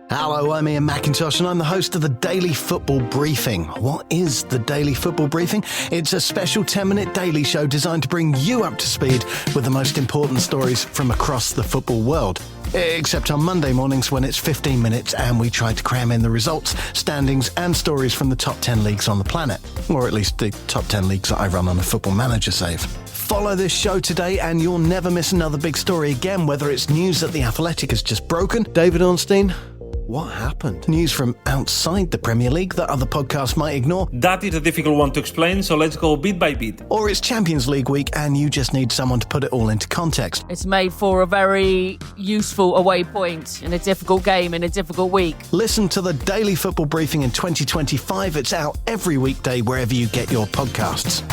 Hello, I'm Ian McIntosh and I'm the host of the Daily Football Briefing. What is the Daily Football Briefing? It's a special 10-minute daily show designed to bring you up to speed with the most important stories from across the football world. Except on Monday mornings when it's 15 minutes and we try to cram in the results, standings and stories from the top 10 leagues on the planet. Or at least the top 10 leagues that I run on a Football Manager save. Follow this show today and you'll never miss another big story again, whether it's news that the Athletic has just broken. David Ornstein, what happened? News from outside the Premier League that other podcasts might ignore. That is a difficult one to explain, so let's go bit by bit. Or it's Champions League week and you just need someone to put it all into context. It's made for a very useful away point in a difficult game in a difficult week. Listen to the Daily Football Briefing in 2025. It's out every weekday wherever you get your podcasts.